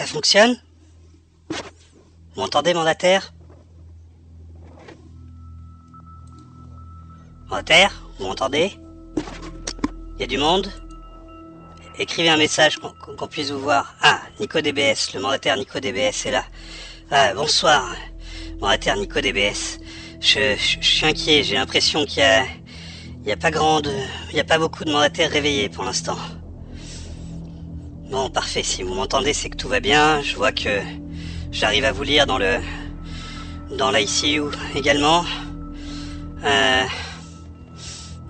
Ça fonctionne? Vous m'entendez, mandataire? Mandataire, vous m'entendez? Il y a du monde? Écrivez un message qu'on puisse vous voir. Ah, Nico DBS, le mandataire Nico DBS est là. Ah, bonsoir, mandataire Nico DBS. Je suis inquiet, j'ai l'impression qu'il y a pas beaucoup de mandataires réveillés pour l'instant. Bon, parfait, si vous m'entendez, c'est que tout va bien. Je vois que j'arrive à vous lire dans l'ICU également.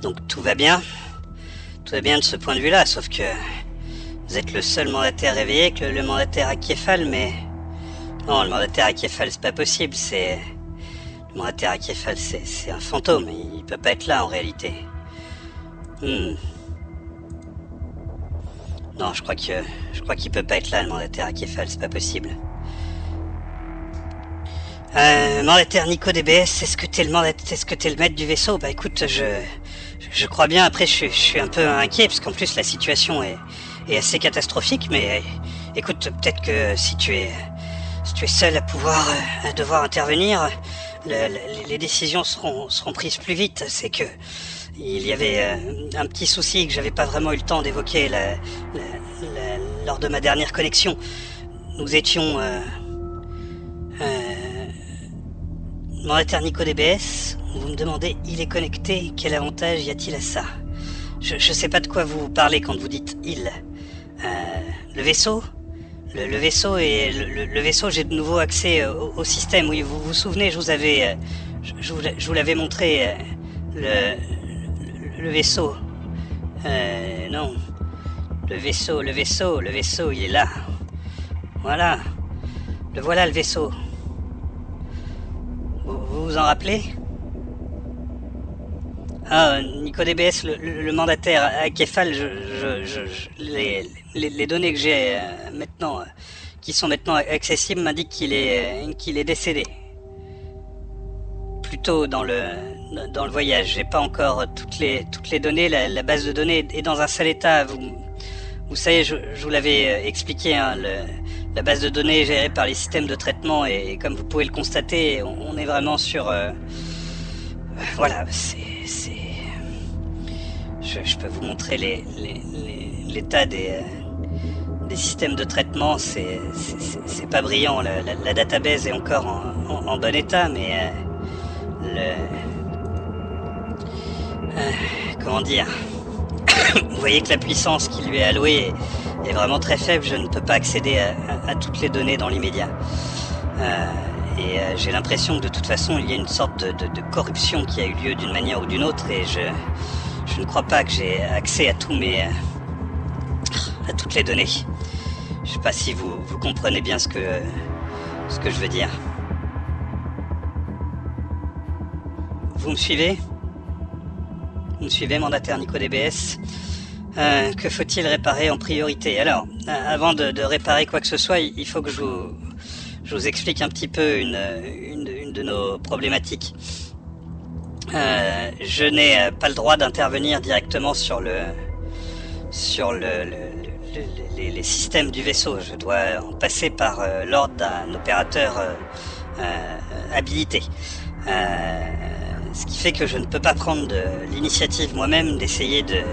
Donc tout va bien. Tout va bien de ce point de vue-là, sauf que vous êtes le seul mandataire réveillé, que le mandataire acéphale, mais... Non, le mandataire acéphale, c'est pas possible, Le mandataire acéphale, c'est un fantôme, il peut pas être là en réalité. Non, je crois qu'il peut pas être là, le mandataire acéphale, c'est pas possible. Mandataire Nico DBS, est-ce que t'es le maître du vaisseau? Bah écoute, je crois bien. Après, je suis un peu inquiet parce qu'en plus la situation est assez catastrophique. Mais écoute, peut-être que si tu es seul à devoir intervenir, les décisions seront prises plus vite. C'est que il y avait un petit souci que j'avais pas vraiment eu le temps d'évoquer lors de ma dernière connexion. Nous étions mandataire Nico DBS, vous me demandez, il est connecté, quel avantage y a-t-il à ça? Je sais pas de quoi vous parlez quand vous dites il. Le vaisseau? Le vaisseau le vaisseau, j'ai de nouveau accès au système. Oui, vous vous souvenez, je vous l'avais montré, le vaisseau. Non. Le vaisseau, il est là. Voilà. Voilà le vaisseau. Vous vous en rappelez? Ah, Nico DBS, le mandataire acéphale, les données que j'ai maintenant, qui sont maintenant accessibles, m'indiquent qu'il est décédé. Plus tôt dans le voyage, j'ai pas encore toutes les données. La base de données est dans un sale état. Vous savez, je vous l'avais expliqué, hein, la base de données est gérée par les systèmes de traitement et comme vous pouvez le constater, on est vraiment sur... voilà, je peux vous montrer l'état des systèmes de traitement. C'est pas brillant. La database est encore en bon état, mais comment dire, vous voyez que la puissance qui lui est allouée est vraiment très faible. Je ne peux pas accéder à toutes les données dans l'immédiat. J'ai l'impression que de toute façon il y a une sorte de corruption qui a eu lieu d'une manière ou d'une autre, et je ne crois pas que j'ai accès à toutes les données. Je sais pas si vous comprenez bien ce que je veux dire. Vous me suivez? Vous me suivez, mandataire Nico DBS? Que faut-il réparer en priorité? Alors, avant de réparer quoi que ce soit, il faut que je vous explique un petit peu une de nos problématiques. Je n'ai pas le droit d'intervenir directement sur les systèmes du vaisseau. Je dois en passer par l'ordre d'un opérateur habilité. Ce qui fait que je ne peux pas prendre l'initiative moi-même d'essayer de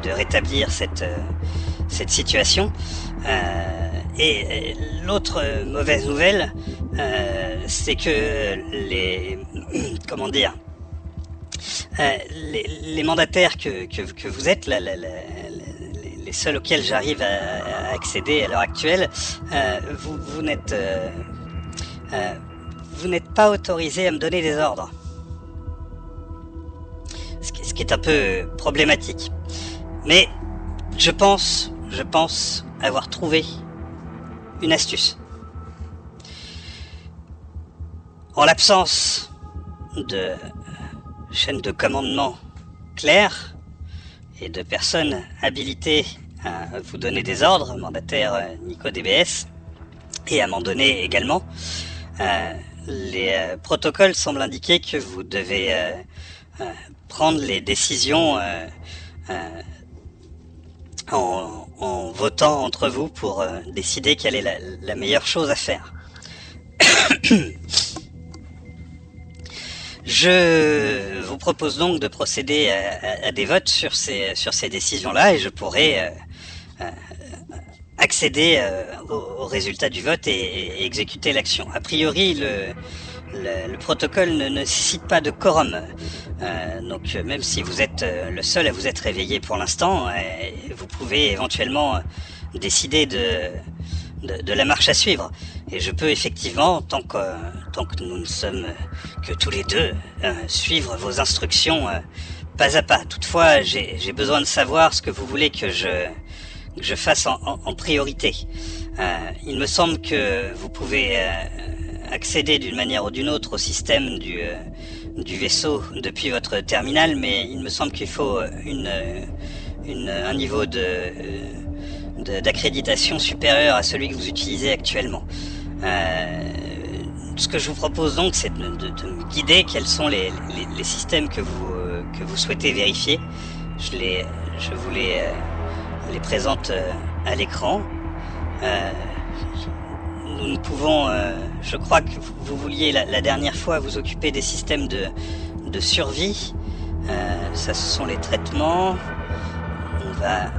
rétablir cette situation. Et l'autre mauvaise nouvelle, c'est que les mandataires que vous êtes, les seuls auxquels j'arrive à accéder à l'heure actuelle, vous n'êtes pas autorisé à me donner des ordres. Ce qui est un peu problématique. Mais je pense avoir trouvé une astuce. En l'absence de chaîne de commandement claire et de personnes habilitées à vous donner des ordres, mandataire Nico DBS, et à m'en donner également, les protocoles semblent indiquer que vous devez prendre les décisions en votant entre vous pour décider quelle est la meilleure chose à faire. Je vous propose donc de procéder à des votes sur ces décisions-là et je pourrai accéder au résultat du vote et exécuter l'action. A priori, le protocole ne nécessite pas de quorum. Donc même si vous êtes le seul à vous être réveillé pour l'instant, vous pouvez éventuellement décider de la marche à suivre. Et je peux effectivement, tant que nous ne sommes que tous les deux, suivre vos instructions pas à pas. Toutefois, j'ai besoin de savoir ce que vous voulez que je fasse en priorité. Il me semble que vous pouvez accéder d'une manière ou d'une autre au système du vaisseau depuis votre terminal, mais il me semble qu'il faut un niveau d'accréditation supérieur à celui que vous utilisez actuellement. Ce que je vous propose donc, c'est de me guider quels sont les systèmes que vous souhaitez vérifier. Je vous les présente à l'écran. Nous ne pouvons, je crois que vous vouliez la dernière fois vous occuper des systèmes de survie. Ça, ce sont les traitements. On va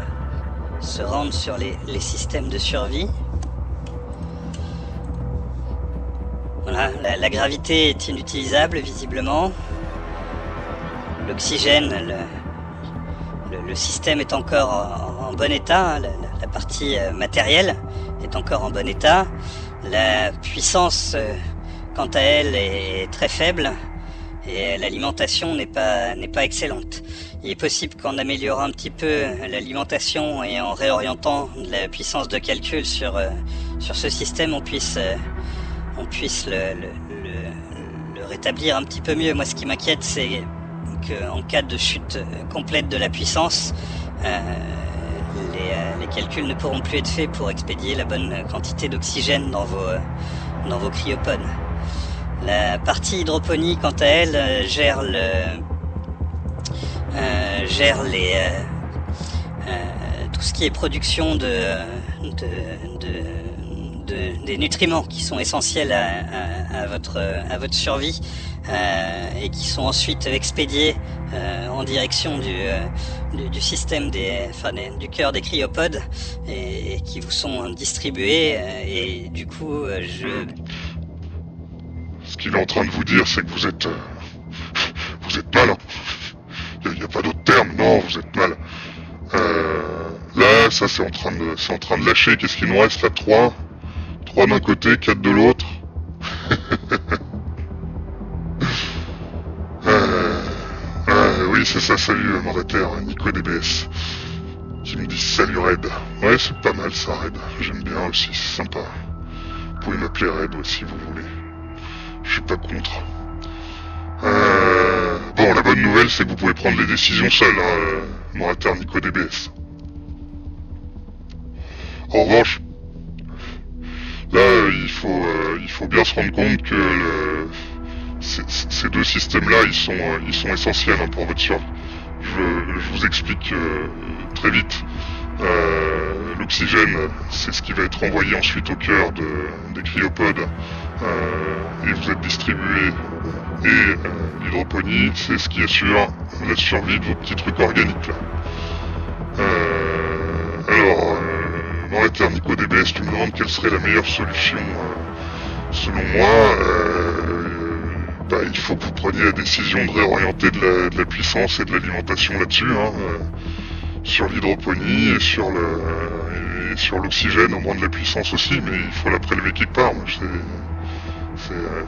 se rendre sur les systèmes de survie. Voilà, la gravité est inutilisable visiblement. L'oxygène, le système est encore en bon état. La partie matérielle est encore en bon état. La puissance, quant à elle, est très faible et l'alimentation n'est pas excellente. Il est possible qu'en améliorant un petit peu l'alimentation et en réorientant la puissance de calcul sur ce système, on puisse le rétablir un petit peu mieux. Moi, ce qui m'inquiète, c'est qu'en cas de chute complète de la puissance, les calculs ne pourront plus être faits pour expédier la bonne quantité d'oxygène dans vos cryopodes. La partie hydroponie, quant à elle, gère tout ce qui est production des nutriments qui sont essentiels à votre survie et qui sont ensuite expédiés en direction du système du cœur des cryopodes et qui vous sont distribués et du coup Ce qu'il est en train de vous dire, c'est que vous êtes malin. Il n'y a pas d'autre terme, non, vous êtes malin. Là, ça c'est en train de lâcher. Qu'est-ce qu'il nous reste là? 3 d'un côté, 4 de l'autre. Oui, c'est ça, salut mandataire, Nico DBS. Qui me dit salut Red. Ouais, c'est pas mal ça, Red. J'aime bien aussi, c'est sympa. Vous pouvez m'appeler Red aussi si vous voulez. Je suis pas contre. Bon, la bonne nouvelle, c'est que vous pouvez prendre les décisions seul, hein, mandataire Nico DBS. En revanche, là, il faut bien se rendre compte que ces deux systèmes-là, ils sont essentiels hein, pour votre survie. Je vous explique très vite. L'oxygène, c'est ce qui va être envoyé ensuite au cœur des cryopodes et vous êtes distribué. Et l'hydroponie, c'est ce qui assure la survie de vos petits trucs organiques là. Alors, mandataire Nico DBS, tu me demandes quelle serait la meilleure solution. Selon moi, il faut que vous preniez la décision de réorienter de la puissance et de l'alimentation là-dessus, hein, sur l'hydroponie et sur l'oxygène, au moins de la puissance aussi, mais il faut la prélever quelque part.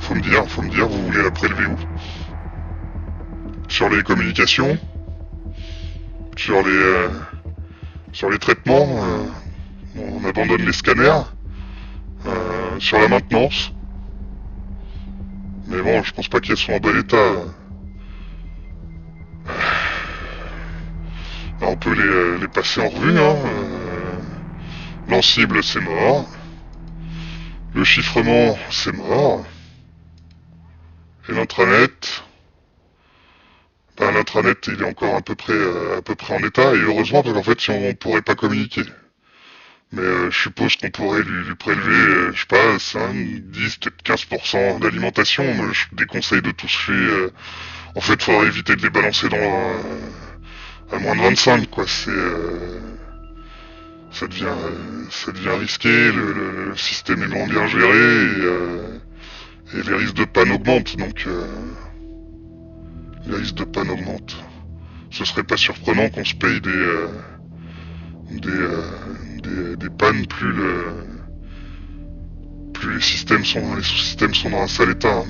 Faut me dire, vous voulez la prélever où? Sur les communications? Sur les traitements? On abandonne les scanners? Sur la maintenance? Mais bon, je pense pas qu'elles soient en bon état. On peut les passer en revue, hein. L'encible, c'est mort. Le chiffrement, c'est mort. Et l'intranet... l'intranet, il est encore à peu près en état, et heureusement, parce qu'en fait, si on pourrait pas communiquer. Mais je suppose qu'on pourrait lui prélever, je sais pas, 5, 10, peut-être 15% d'alimentation. Mais je déconseille de toucher. En fait, faudrait éviter de les balancer à moins de 25, quoi. Ça devient risqué. Le système est moins bien géré et les risques de panne augmentent. Donc, les risques de panne augmentent. Ce serait pas surprenant qu'on se paye des pannes plus les sous-systèmes sont dans un sale état. Hein.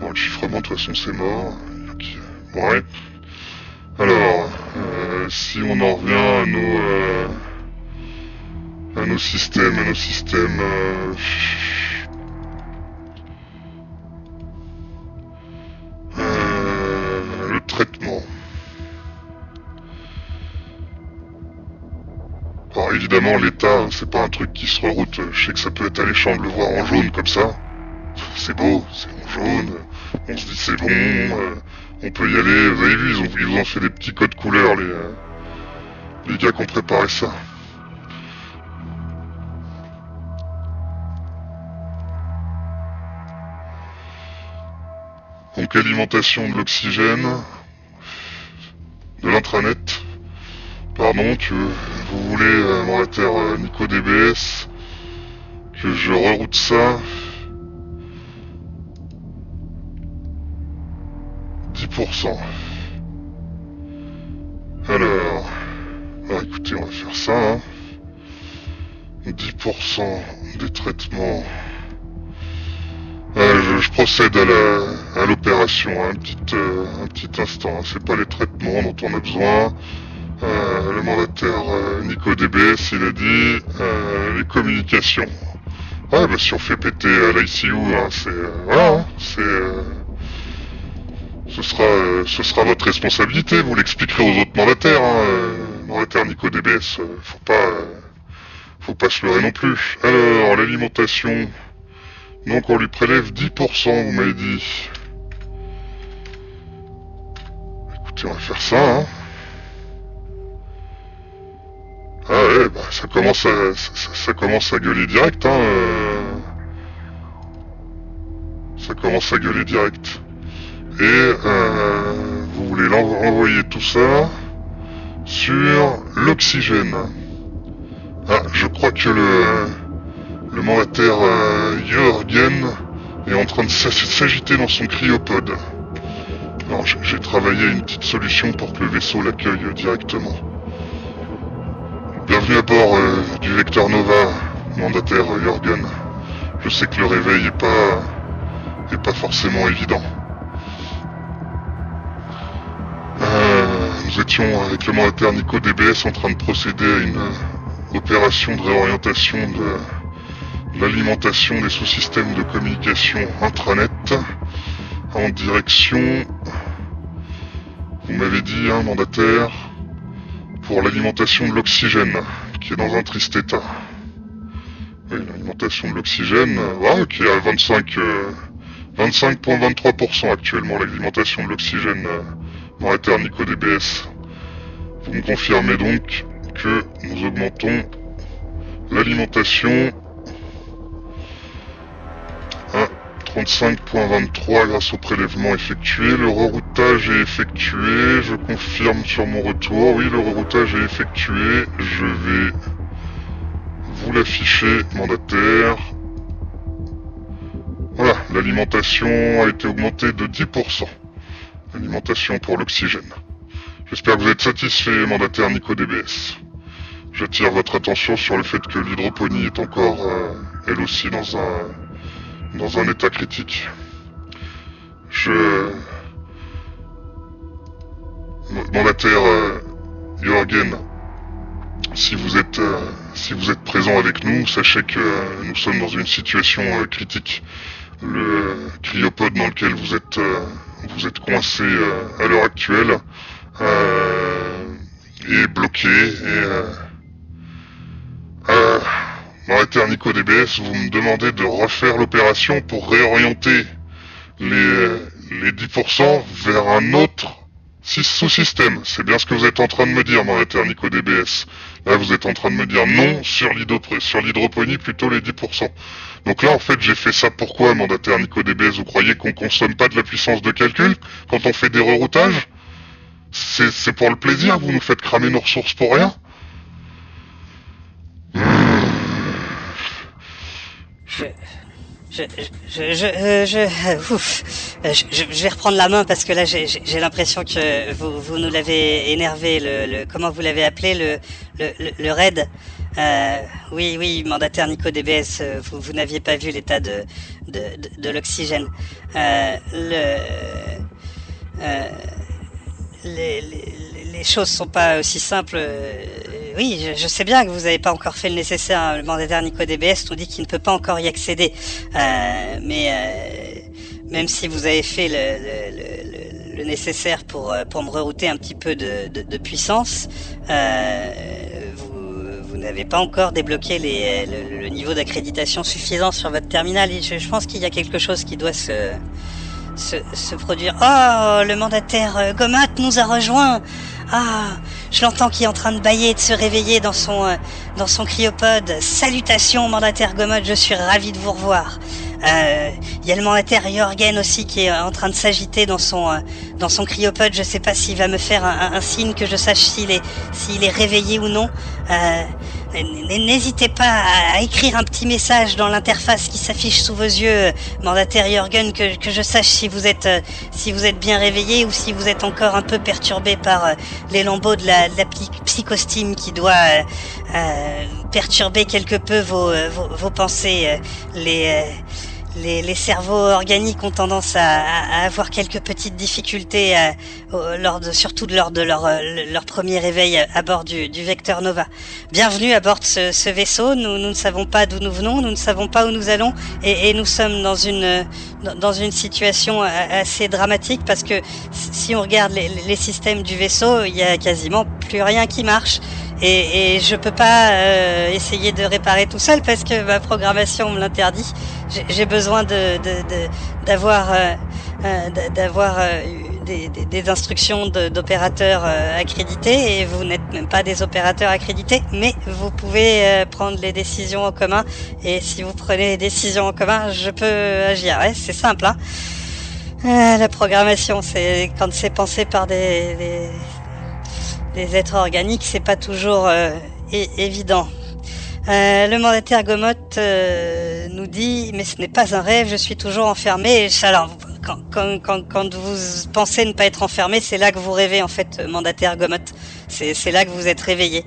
Bon, le chiffrement, de toute façon, c'est mort. Bon, ouais. Alors, si on en revient à nos systèmes, le traitement. Alors évidemment, l'état, c'est pas un truc qui se reroute. Je sais que ça peut être alléchant de le voir en jaune comme ça. C'est beau, c'est en jaune. On se dit c'est bon, on peut y aller. Vous avez vu, ils vous ont fait des petits codes couleurs, les gars qui ont préparé ça. Donc alimentation de l'oxygène, de l'intranet. Pardon, vous voulez, mandataire Nico DBS, que je reroute ça. 10%. Alors, écoutez, on va faire ça. Hein. 10% des traitements. Je procède à l'opération, hein, un petit instant. Hein. C'est pas les traitements dont on a besoin. Le mandataire Nico DBS, il a dit les communications. Ouais, bah si on fait péter l'ICU, hein, ce sera votre responsabilité. Vous l'expliquerez aux autres mandataires. Hein, mandataire Nico DBS, faut pas se leurrer non plus. Alors, l'alimentation. Donc on lui prélève 10%, vous m'avez dit. Écoutez, on va faire ça, hein. Ah ouais, bah ça commence à gueuler direct, hein. Ça commence à gueuler direct. Et vous voulez envoyer tout ça sur l'oxygène. Ah, je crois que le mandataire Jürgen est en train de s'agiter dans son cryopode. Non, j'ai travaillé une petite solution pour que le vaisseau l'accueille directement. Bienvenue à bord du Vecteur Nova, mandataire Jürgen. Je sais que le réveil est pas forcément évident. Nous étions avec le mandataire Nico DBS en train de procéder à une opération de réorientation de l'alimentation des sous-systèmes de communication intranet en direction, vous m'avez dit, hein, mandataire, pour l'alimentation de l'oxygène, qui est dans un triste état. Oui, l'alimentation de l'oxygène, qui est à 25,23% actuellement, l'alimentation de l'oxygène, mandataire Nico DBS. Vous me confirmez donc que nous augmentons l'alimentation à 35,23 grâce au prélèvement effectué. Le reroutage est effectué. Je confirme sur mon retour. Oui, le reroutage est effectué. Je vais vous l'afficher, mandataire. Voilà, l'alimentation a été augmentée de 10%. L'alimentation pour l'oxygène. J'espère que vous êtes satisfait, mandataire Nico DBS. J'attire votre attention sur le fait que l'hydroponie est encore, elle aussi, dans un état critique. Mandataire Jürgen, si vous êtes présent avec nous, sachez que nous sommes dans une situation critique. Le cryopode dans lequel vous êtes coincé à l'heure actuelle est bloqué et mandataire Nico DBS, vous me demandez de refaire l'opération pour réorienter les 10% vers un autre sous-système. C'est bien ce que vous êtes en train de me dire, mandataire Nico DBS. Là, vous êtes en train de me dire non sur l'hydroponie, plutôt les 10%. Donc là, en fait, j'ai fait ça pourquoi, mandataire NicoDBS? Vous croyez qu'on consomme pas de la puissance de calcul quand on fait des reroutages? C'est pour le plaisir? Vous nous faites cramer nos ressources pour rien? Je vais reprendre la main parce que là j'ai l'impression que vous nous l'avez énervé, comment vous l'avez appelé, le raid. Oui, mandataire NicoDBS, vous n'aviez pas vu l'état de l'oxygène. Les choses sont pas aussi simples. Oui, je sais bien que vous n'avez pas encore fait le nécessaire. Le mandataire NicoDBS nous dit qu'il ne peut pas encore y accéder. Mais même si vous avez fait le nécessaire pour me rerouter un petit peu de puissance, vous n'avez pas encore débloqué le niveau d'accréditation suffisant sur votre terminal. Et je pense qu'il y a quelque chose qui doit se produire. Oh, le mandataire Gomat nous a rejoint. Ah, je l'entends qui est en train de bâiller et de se réveiller dans son cryopode. Salutations, mandataire Gomat, je suis ravi de vous revoir. Il y a le mandataire Jorgen aussi qui est en train de s'agiter dans son cryopode. Je sais pas s'il va me faire un signe que je sache s'il est réveillé ou non. N'hésitez pas à écrire un petit message dans l'interface qui s'affiche sous vos yeux, mandataire Jorgen, que je sache si vous êtes bien réveillé ou si vous êtes encore un peu perturbé par les lambeaux de la psychostime qui doit perturber quelque peu vos pensées. Les cerveaux organiques ont tendance à avoir quelques petites difficultés surtout lors de leur premier réveil à bord du Vecteur Nova. Bienvenue à bord de ce vaisseau. Nous ne savons pas d'où nous venons, nous ne savons pas où nous allons, et nous sommes dans une situation assez dramatique parce que si on regarde les systèmes du vaisseau, il y a quasiment plus rien qui marche. Et je peux pas essayer de réparer tout seul parce que ma programmation me l'interdit. J'ai besoin d'avoir des instructions d'opérateurs accrédités, et vous n'êtes même pas des opérateurs accrédités, mais vous pouvez prendre les décisions en commun, et si vous prenez les décisions en commun, je peux agir. Ouais, c'est simple, hein. La programmation, c'est quand c'est pensé par des êtres organiques, c'est pas toujours évident. Le mandataire Gomot nous dit, mais ce n'est pas un rêve, je suis toujours enfermé. Alors, quand vous pensez ne pas être enfermé, c'est là que vous rêvez en fait, mandataire Gomot. C'est là que vous êtes réveillé.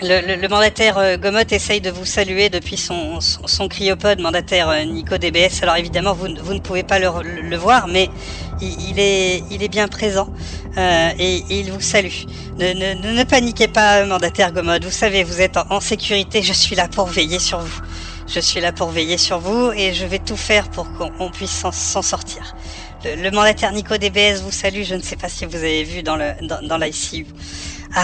Le mandataire Gomot essaye de vous saluer depuis son cryopode, mandataire NicoDBS. Alors évidemment, vous ne pouvez pas le voir, mais il est bien présent et il vous salue. Ne paniquez pas, mandataire Gomot. Vous savez, vous êtes en sécurité. Je suis là pour veiller sur vous. Je suis là pour veiller sur vous et je vais tout faire pour qu'on puisse s'en sortir. Le mandataire NicoDBS vous salue. Je ne sais pas si vous avez vu dans l'ICU. Ah.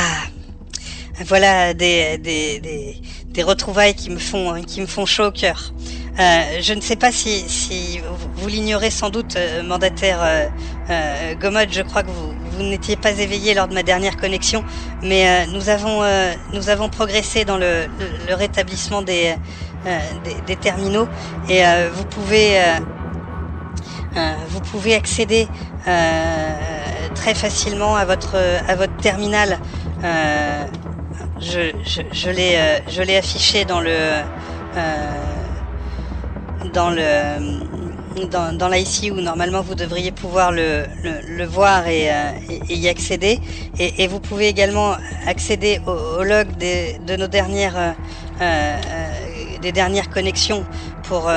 Voilà des retrouvailles qui me font chaud au cœur. Je ne sais pas si vous l'ignorez sans doute, mandataire Gomot. Je crois que vous n'étiez pas éveillé lors de ma dernière connexion, mais nous avons progressé dans le rétablissement des terminaux, et vous pouvez accéder très facilement à votre terminal. Je l'ai affiché dans l'ICU où normalement vous devriez pouvoir le voir et y accéder, et vous pouvez également accéder au log de nos dernières connexions pour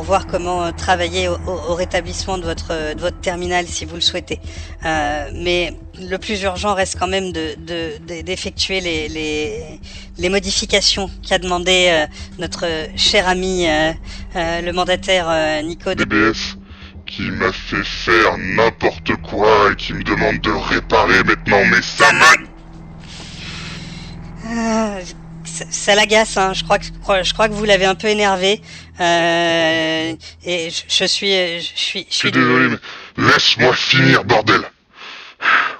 voir comment travailler au rétablissement de votre terminal si vous le souhaitez. Mais le plus urgent reste quand même d'effectuer les modifications qu'a demandé notre cher ami le mandataire NicoDBS, qui m'a fait faire n'importe quoi et qui me demande de réparer maintenant, mais ça ça l'agace, hein. Je crois que vous l'avez un peu énervé. Et je suis désolé, mais laisse-moi finir, bordel.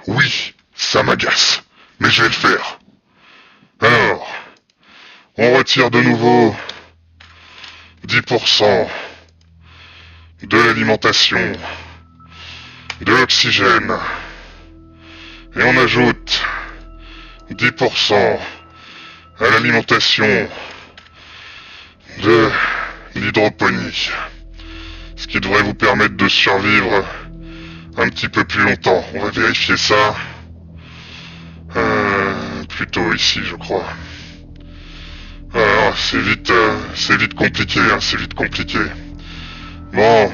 Oui, ça m'agace. Mais je vais le faire. Alors, on retire de nouveau 10% de l'alimentation, de l'oxygène, et on ajoute 10% à l'alimentation de l'hydroponie, ce qui devrait vous permettre de survivre un petit peu plus longtemps. On va vérifier ça plutôt ici, je crois. Alors, c'est vite compliqué, hein, c'est vite compliqué. Bon,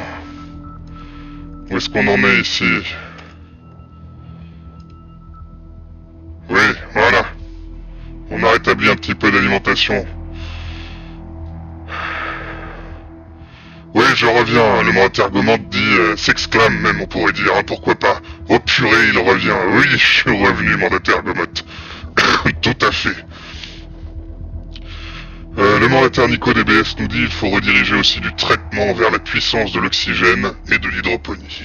où est-ce qu'on en est ici? Oui, voilà. On a rétabli un petit peu d'alimentation. Oui, je reviens. Le Moratergomente dit, s'exclame même, on pourrait dire, hein, pourquoi pas. Oh purée, il revient. Oui, je suis revenu, Moratergomente. Tout à fait. Le Morater Nico DBS nous dit il faut rediriger aussi du traitement vers la puissance de l'oxygène et de l'hydroponie.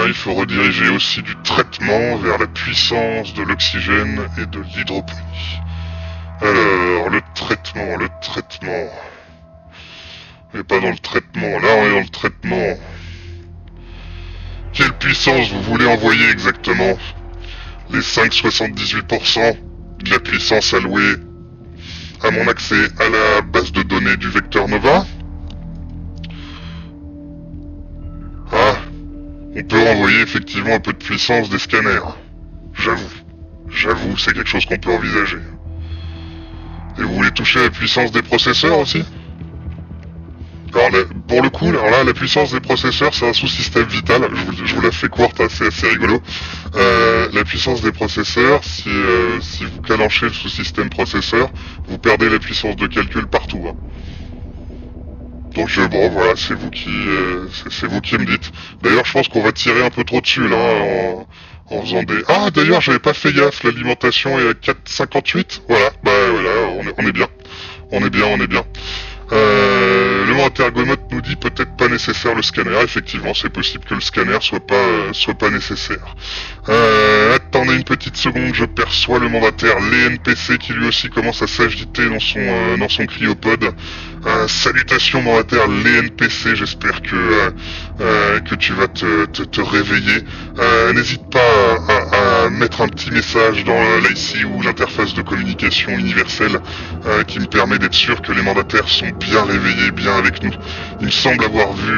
Il faut rediriger aussi du traitement vers la puissance de l'oxygène et de l'hydroponie. Alors, le traitement. On n'est pas dans le traitement, là on est dans le traitement. Quelle puissance vous voulez envoyer exactement? Les 5,78% de la puissance allouée à mon accès à la base de données du vecteur Nova? Ah, on peut renvoyer effectivement un peu de puissance des scanners. J'avoue, c'est quelque chose qu'on peut envisager. Et vous voulez toucher la puissance des processeurs aussi? Alors là, pour le coup, alors là, la puissance des processeurs, c'est un sous-système vital. Je vous la fais courte, hein, c'est assez rigolo. La puissance des processeurs, si vous calanchez le sous-système processeur, vous perdez la puissance de calcul partout. Hein. Donc bon, voilà, c'est vous qui me dites. D'ailleurs, je pense qu'on va tirer un peu trop dessus là, en faisant des. Ah, d'ailleurs, j'avais pas fait gaffe. L'alimentation est à 4,58. Voilà, bah voilà, on est bien. On est bien. Le Moratergomente nous dit peut-être pas nécessaire le scanner. Effectivement, c'est possible que le scanner soit pas nécessaire. Attendez une petite seconde, je perçois le mandataire l'ENPC qui lui aussi commence à s'agiter dans son cryopode. Salutations mandataire l'ENPC, j'espère que tu vas te réveiller. N'hésite pas à mettre un petit message dans l'IC ou l'interface de communication universelle qui me permet d'être sûr que les mandataires sont bien réveillés, bien avec nous. Il me semble avoir vu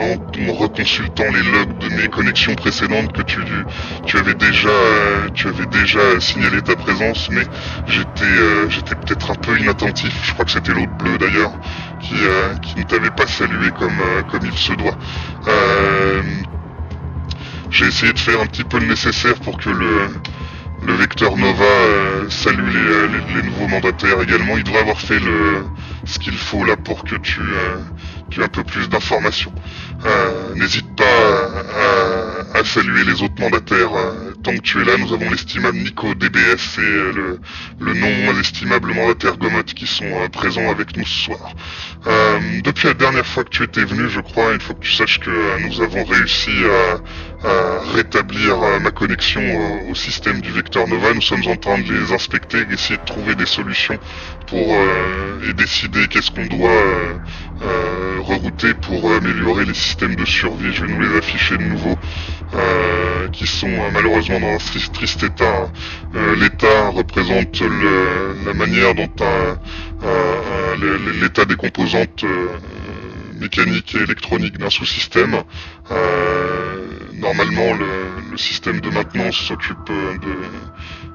en reconsultant les logs de mes connexions précédentes que tu avais déjà signalé ta présence, mais j'étais peut-être un peu inattentif. Je crois que c'était l'autre bleu d'ailleurs qui ne t'avait pas salué comme il se doit. J'ai essayé de faire un petit peu le nécessaire pour que le vecteur Nova salue les nouveaux mandataires également. Il devrait avoir fait ce qu'il faut là pour que tu aies un peu plus d'informations. N'hésite pas à saluer les autres mandataires. Tant que tu es là, nous avons l'estimable Nico DBS et le non moins estimable mandataire Gomotte qui sont présents avec nous ce soir. Depuis la dernière fois que tu étais venu, je crois, il faut que tu saches que nous avons réussi à rétablir ma connexion au système du vecteur Nova. Nous sommes en train de les inspecter, d'essayer de trouver des solutions et décider qu'est-ce qu'on doit rerouter pour améliorer les systèmes de survie. Je vais nous les afficher de nouveau, qui sont malheureusement dans un triste état. L'état représente la manière dont l'état des composantes mécaniques et électroniques d'un sous-système. Normalement, le système de maintenance s'occupe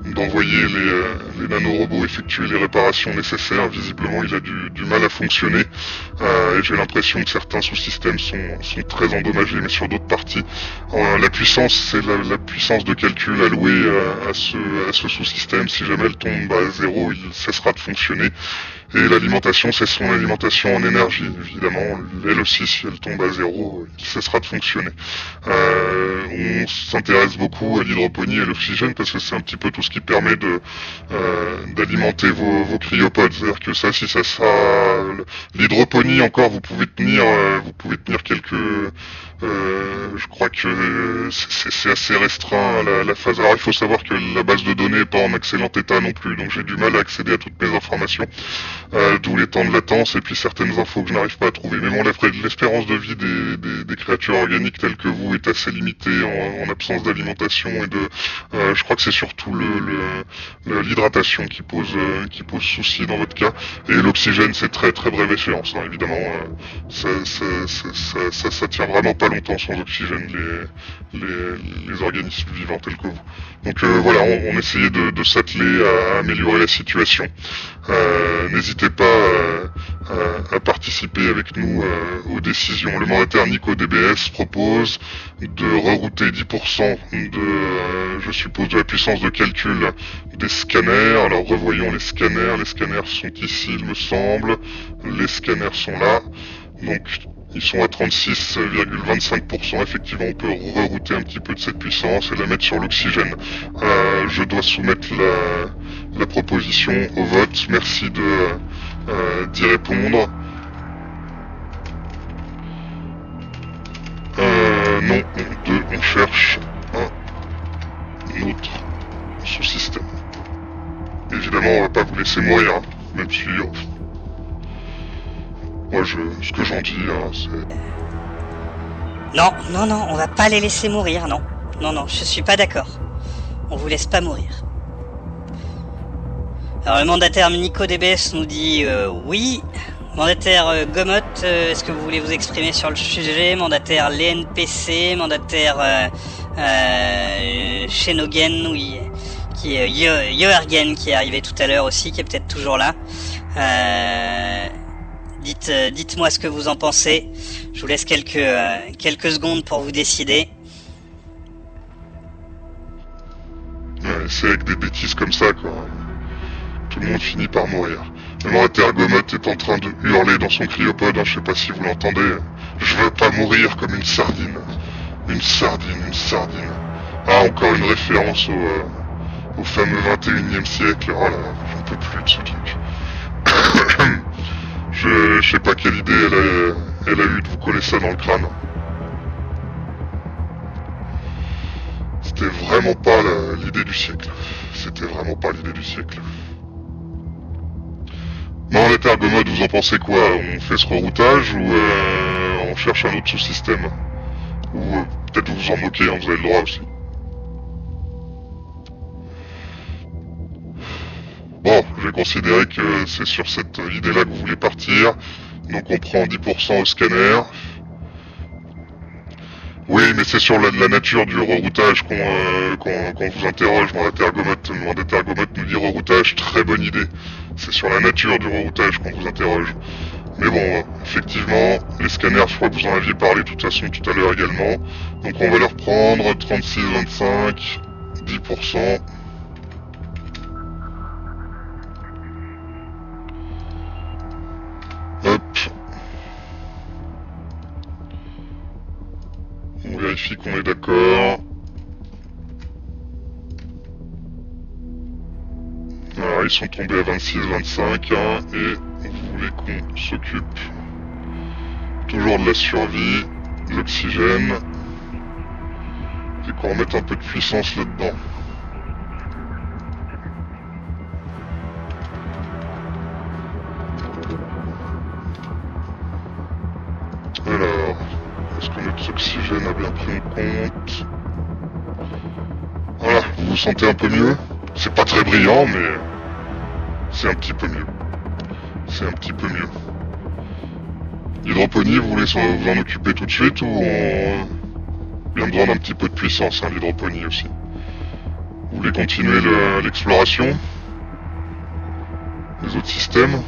d'envoyer les nanorobots effectuer les réparations nécessaires. Visiblement, il a du mal à fonctionner. Et j'ai l'impression que certains sous-systèmes sont très endommagés, mais sur d'autres parties. La puissance, c'est la puissance de calcul allouée à ce sous-système. Si jamais elle tombe à zéro, il cessera de fonctionner. Et l'alimentation, c'est son alimentation en énergie, évidemment. Elle aussi, si elle tombe à zéro, il cessera de fonctionner. On s'intéresse beaucoup à l'hydroponie et l'oxygène parce que c'est un petit peu tout ce qui permet d'alimenter vos cryopodes. C'est-à-dire que ça, si ça sera l'hydroponie encore, vous pouvez tenir quelques, je crois que c'est assez restreint la phase. Alors il faut savoir que la base de données n'est pas en excellent état non plus, donc j'ai du mal à accéder à toutes mes informations, d'où les temps de latence et puis certaines infos que je n'arrive pas à trouver. Mais bon, l'espérance de vie des créatures organiques telles que vous est assez limitée en absence d'alimentation et je crois que c'est surtout l'hydratation qui pose souci dans votre cas. Et l'oxygène, c'est très très brève échéance, hein, évidemment. Ça tient vraiment pas longtemps sans oxygène, les organismes vivants tels que vous. Donc voilà, on essayait de s'atteler à améliorer la situation. N'hésitez pas à participer avec nous aux décisions. Le mandataire Nico DBS propose de rerouter 10% je suppose, de la puissance de calcul des scanners. Alors revoyons les scanners. Les scanners sont ici, il me semble. Les scanners sont là. Donc ils sont à 36,25%. Effectivement, on peut rerouter un petit peu de cette puissance et la mettre sur l'oxygène. Je dois soumettre la proposition au vote. Merci d'y répondre. Non, on cherche un autre sous-système. Évidemment, on va pas vous laisser mourir, hein, même si... Moi, ce que j'en dis, hein, c'est... Non, on va pas les laisser mourir, non. Non, je suis pas d'accord. On vous laisse pas mourir. Alors le mandataire Nico DBS nous dit oui. Mandataire Gomot, est-ce que vous voulez vous exprimer sur le sujet? Mandataire l'ENPC, mandataire Shenogen, oui, qui est Yoergen, qui est arrivé tout à l'heure aussi, qui est peut-être toujours là. Dites-moi ce que vous en pensez. Je vous laisse quelques secondes pour vous décider. Ouais, c'est avec des bêtises comme ça, quoi. Tout le monde finit par mourir. Le mandataire Gomot est en train de hurler dans son cryopode, hein, je sais pas si vous l'entendez. Je veux pas mourir comme une sardine. Une sardine. Ah, encore une référence au fameux 21e siècle. Oh là là, j'en peux plus de ce truc. Je sais pas quelle idée elle a eu de vous coller ça dans le crâne. C'était vraiment pas l'idée du siècle. Mandataire Gomot, vous en pensez quoi? On fait ce reroutage ou on cherche un autre sous-système? Ou peut-être vous en moquez, hein, vous avez le droit aussi. Bon, je vais considérer que c'est sur cette idée-là que vous voulez partir. Donc on prend 10% au scanner. Oui, mais c'est sur la nature du reroutage qu'on vous interroge, mandataire Gomot. Le mandataire Gomot nous dit reroutage, très bonne idée. C'est sur la nature du reroutage qu'on vous interroge. Mais bon, effectivement, les scanners, je crois que vous en aviez parlé de toute façon tout à l'heure également. Donc on va leur prendre 36,25, 10%. Hop. On vérifie qu'on est d'accord. Alors ils sont tombés à 26-25 hein, et vous voulez qu'on s'occupe toujours de la survie, de l'oxygène et qu'on remette un peu de puissance là-dedans. Alors, est-ce que notre oxygène a bien pris en compte? Voilà, vous vous sentez un peu mieux? C'est pas très brillant, mais c'est un petit peu mieux. L'hydroponie, vous voulez vous en occuper tout de suite ou on vient besoin d'un petit peu de puissance, hein, l'hydroponie aussi. Vous voulez continuer l'exploration? Les autres systèmes?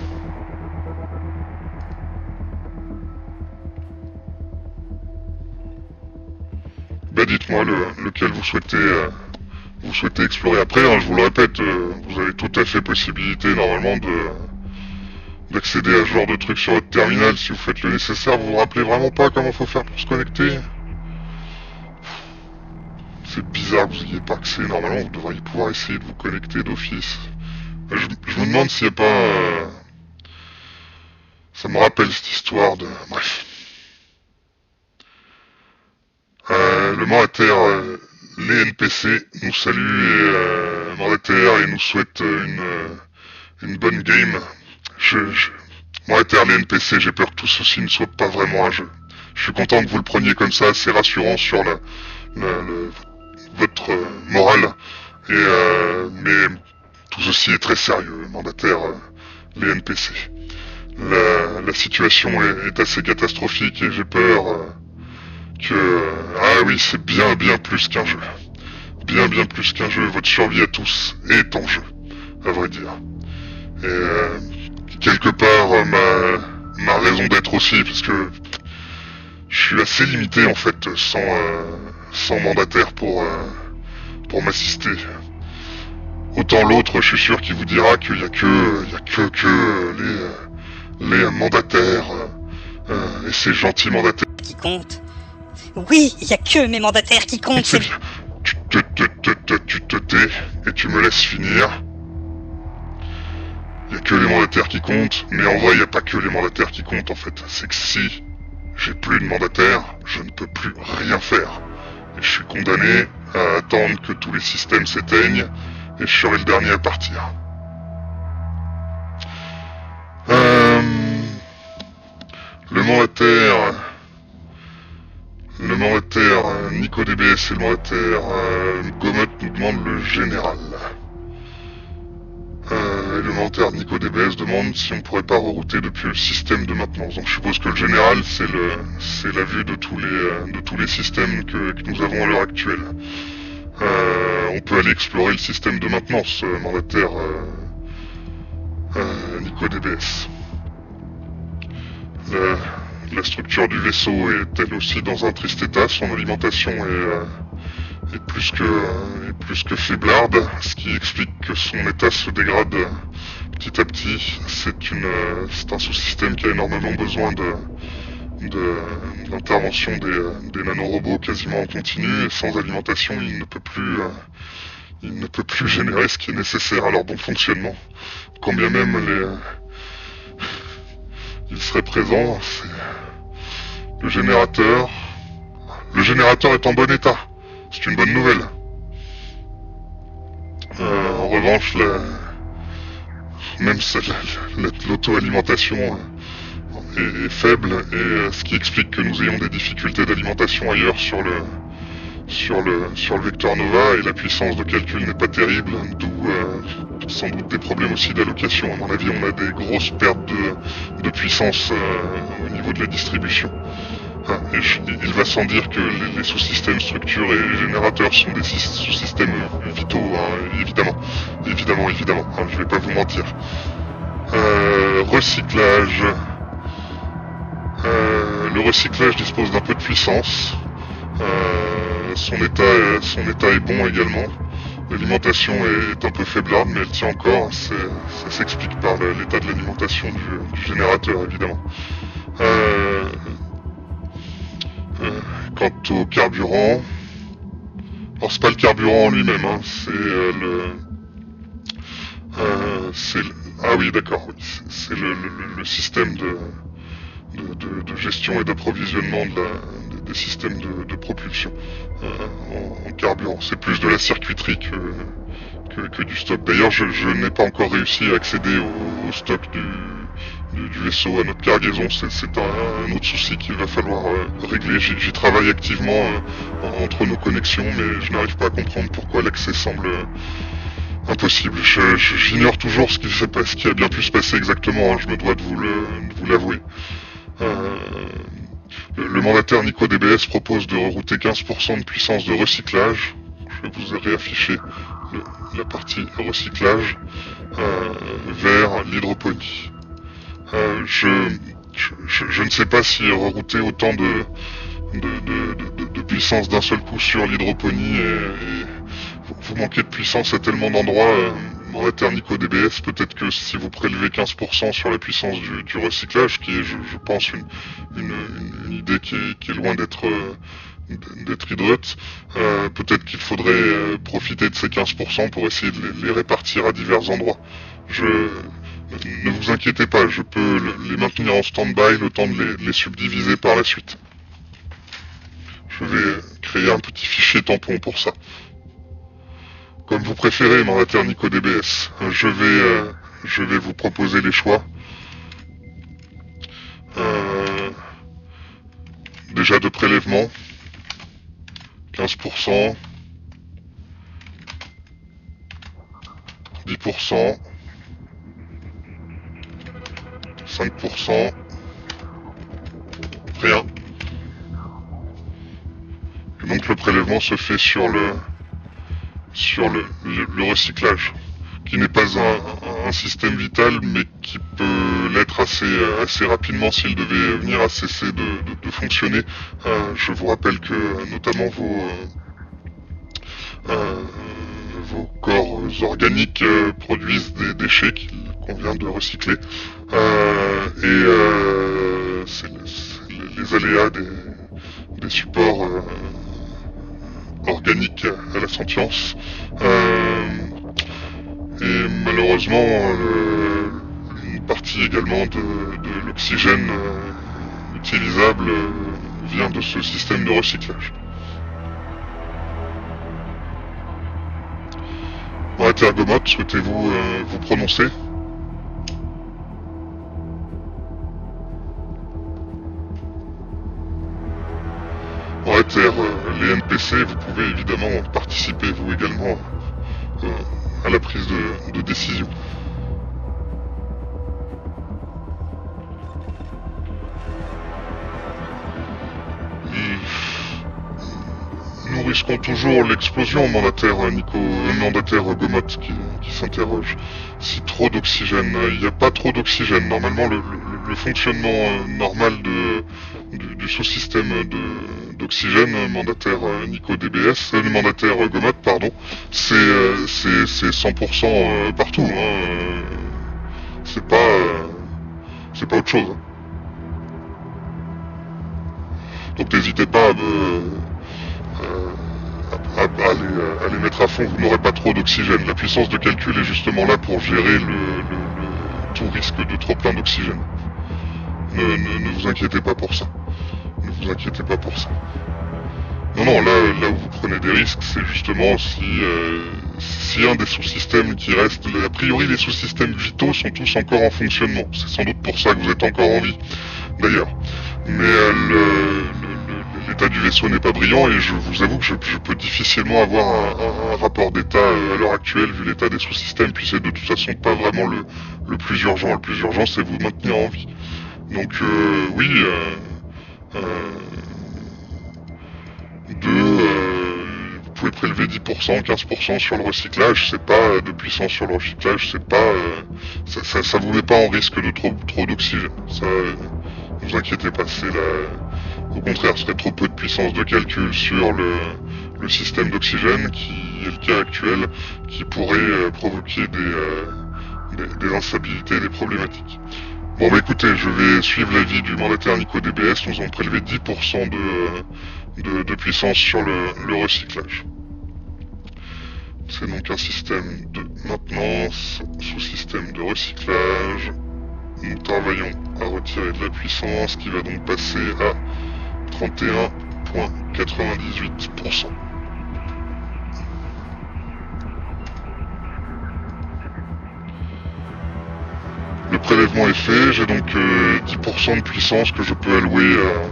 Bah dites-moi lequel vous souhaitez explorer. Après, hein, je vous le répète, vous avez tout à fait possibilité normalement d'accéder à ce genre de truc sur votre terminal si vous faites le nécessaire. Vous vous rappelez vraiment pas comment faut faire pour se connecter? c'est bizarre que vous n'y ayez pas accès. Normalement, vous devriez pouvoir essayer de vous connecter d'office. Je me demande s'il n'y a pas... Ça me rappelle cette histoire de... Bref. Le mandataire, les NPC nous saluent et mandataire et nous souhaite une bonne game. Mandataire, les NPC, j'ai peur que tout ceci ne soit pas vraiment un jeu. Je suis content que vous le preniez comme ça, c'est rassurant sur votre morale. Mais tout ceci est très sérieux, mandataire, les NPC. La situation est assez catastrophique et j'ai peur que... Ah oui, c'est bien plus qu'un jeu. Bien plus qu'un jeu, votre survie à tous est en jeu, à vrai dire. Et quelque part, ma raison d'être aussi, parce que je suis assez limité en fait, sans mandataire pour m'assister. Autant l'autre, je suis sûr qu'il vous dira qu'il y a que les mandataires et ces gentils mandataires qui comptent. Oui, il y a que mes mandataires qui comptent. C'est bien. Tu te tais et tu me laisses finir. Il y a que les mandataires qui comptent, mais en vrai, il n'y a pas que les mandataires qui comptent en fait. C'est que si j'ai plus de mandataires, je ne peux plus rien faire. Et je suis condamné à attendre que tous les systèmes s'éteignent et je serai le dernier à partir. Le mandataire NicoDBS et le mandataire Gomot nous demandent le général. Et le mandataire NicoDBS demande si on pourrait pas rerouter depuis le système de maintenance. Donc je suppose que le général c'est la vue de tous les systèmes que nous avons à l'heure actuelle. On peut aller explorer le système de maintenance, mandataire NicoDBS. La structure du vaisseau est elle aussi dans un triste état, son alimentation est plus que faiblarde, ce qui explique que son état se dégrade petit à petit. C'est un sous-système qui a énormément besoin de l'intervention des nanorobots quasiment en continu, et sans alimentation il ne peut plus générer ce qui est nécessaire à leur bon fonctionnement. Quand bien même il serait présent, le générateur est en bon état. C'est une bonne nouvelle. En revanche, même l'auto-alimentation est faible, et ce qui explique que nous ayons des difficultés d'alimentation ailleurs sur le vecteur Nova, et la puissance de calcul n'est pas terrible, d'où sans doute des problèmes aussi d'allocation. À mon avis, on a des grosses pertes de puissance au niveau de la distribution. Et il va sans dire que les sous-systèmes structures et générateurs sont des sous-systèmes vitaux, évidemment, je vais pas vous mentir. Recyclage. Le recyclage dispose d'un peu de puissance. Son état est bon également. L'alimentation est un peu faiblarde, mais elle tient encore. Ça s'explique par l'état de l'alimentation du générateur, évidemment. Quant au carburant, alors c'est pas le carburant en lui-même, ah oui, d'accord, oui, c'est le système de gestion et d'approvisionnement des systèmes de propulsion en carburant. C'est plus de la circuiterie que du stock. D'ailleurs, je n'ai pas encore réussi à accéder au stock du vaisseau à notre cargaison. C'est un autre souci qu'il va falloir régler. J'y travaille activement entre nos connexions, mais je n'arrive pas à comprendre pourquoi l'accès semble impossible. J'ignore toujours ce qui a bien pu se passer exactement, je me dois de vous l'avouer. Le mandataire NicoDBS propose de rerouter 15% de puissance de recyclage. Je vais vous réafficher la partie recyclage vers l'hydroponie. Je ne sais pas si rerouter autant de puissance d'un seul coup sur l'hydroponie et vous manquez de puissance à tellement d'endroits. Mandataire NicoDBS, peut-être que si vous prélevez 15% sur la puissance du recyclage, qui est, je pense, une idée qui est loin d'être d'être hydrute. Peut-être qu'il faudrait profiter de ces 15% pour essayer de les répartir à divers endroits. Ne vous inquiétez pas, je peux les maintenir en stand-by le temps de les subdiviser par la suite. Je vais créer un petit fichier tampon pour ça. Comme vous préférez, mandataire NicoDBS. Je vais vous proposer les choix. Déjà de prélèvement. 15%. 10%. 5%. Rien. Et donc le prélèvement se fait sur le recyclage, qui n'est pas un système vital, mais qui peut l'être assez rapidement s'il devait venir à cesser de fonctionner. Je vous rappelle que notamment vos corps organiques produisent des déchets qu'on vient de recycler. C'est les aléas des supports organiques à la sentience. Et malheureusement, une partie également de l'oxygène utilisable vient de ce système de recyclage. Mandataire Gomotte, souhaitez-vous vous prononcer ? Mandataire les NPC, vous pouvez évidemment participer vous également à la prise de décision. Nous risquons toujours l'explosion, mandataire Gomotte qui s'interroge. Si trop d'oxygène, il n'y a pas trop d'oxygène. Normalement, le fonctionnement normal du sous-système d'oxygène, mandataire NicoDBS, mandataire Gomotte, pardon, c'est 100% partout. C'est pas autre chose. Donc n'hésitez pas à les mettre à fond, vous n'aurez pas trop d'oxygène. La puissance de calcul est justement là pour gérer tout risque de trop plein d'oxygène. Ne vous inquiétez pas pour ça. Ne vous inquiétez pas pour ça. Non, là où vous prenez des risques, c'est justement si un des sous-systèmes qui reste, a priori les sous-systèmes vitaux sont tous encore en fonctionnement. C'est sans doute pour ça que vous êtes encore en vie, d'ailleurs. Mais l'état du vaisseau n'est pas brillant et je vous avoue que je peux difficilement avoir un rapport d'état à l'heure actuelle vu l'état des sous-systèmes, puis c'est de toute façon pas vraiment le plus urgent. Le plus urgent, c'est vous maintenir en vie. Donc oui, vous pouvez prélever 10%, 15% sur le recyclage, c'est pas de puissance sur le recyclage, c'est pas ça vous met pas en risque de trop d'oxygène. Ça, ne vous inquiétez pas, au contraire, ce serait trop peu de puissance de calcul sur le système d'oxygène qui est le cas actuel, qui pourrait provoquer des instabilités et des problématiques. Bon bah écoutez, je vais suivre l'avis du mandataire NicoDBS, nous avons prélevé 10% de puissance sur le recyclage. C'est donc un système de maintenance, sous-système de recyclage. Nous travaillons à retirer de la puissance qui va donc passer à 31,98%. Le prélèvement est fait, j'ai donc 10% de puissance que je peux allouer à...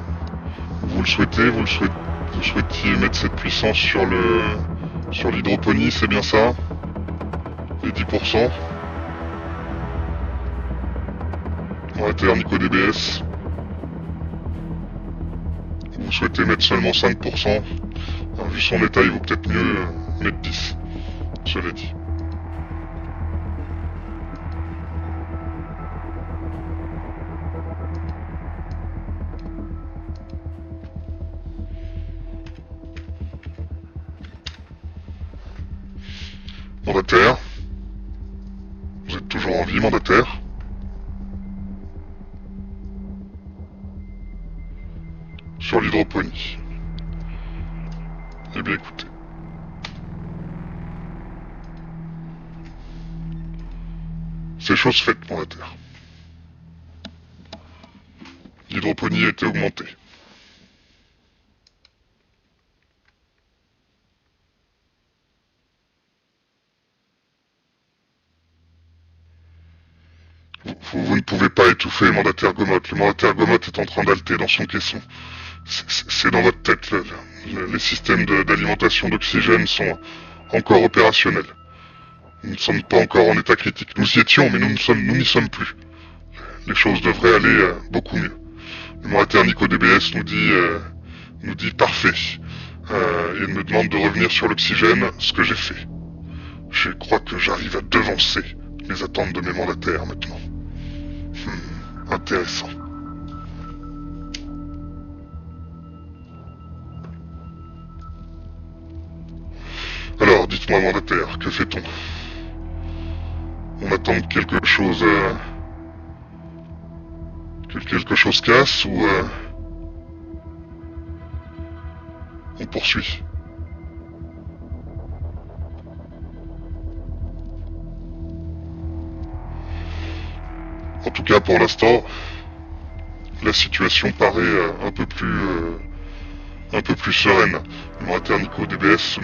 Vous le souhaitez, vous souhaitiez mettre cette puissance sur l'hydroponie, c'est bien ça? Les 10%. Mandataire NicoDBS. Vous souhaitez mettre seulement 5%. Alors, vu son état, il vaut peut-être mieux mettre 10. Cela dit. Mandataire. Vous êtes toujours en vie, mandataire? Sur l'hydroponie. Eh bien écoutez. C'est chose faite, mandataire. L'hydroponie a été augmentée. Vous ne pouvez pas étouffer mandataire Gomotte. Le mandataire Gomotte est en train d'halter dans son caisson. C'est dans votre tête. Les systèmes d'alimentation d'oxygène sont encore opérationnels. Nous ne sommes pas encore en état critique. Nous y étions, mais nous n'y sommes plus. Les choses devraient aller beaucoup mieux. Le mandataire Nico DBS nous dit parfait. Il me demande de revenir sur l'oxygène, ce que j'ai fait. Je crois que j'arrive à devancer les attentes de mes mandataires maintenant. Intéressant. Alors, dites-moi, mandataire, que fait-on? On attend que quelque chose... que quelque chose casse ou... on poursuit? En tout cas, pour l'instant, la situation paraît un peu plus sereine. Le mandataire Nico DBS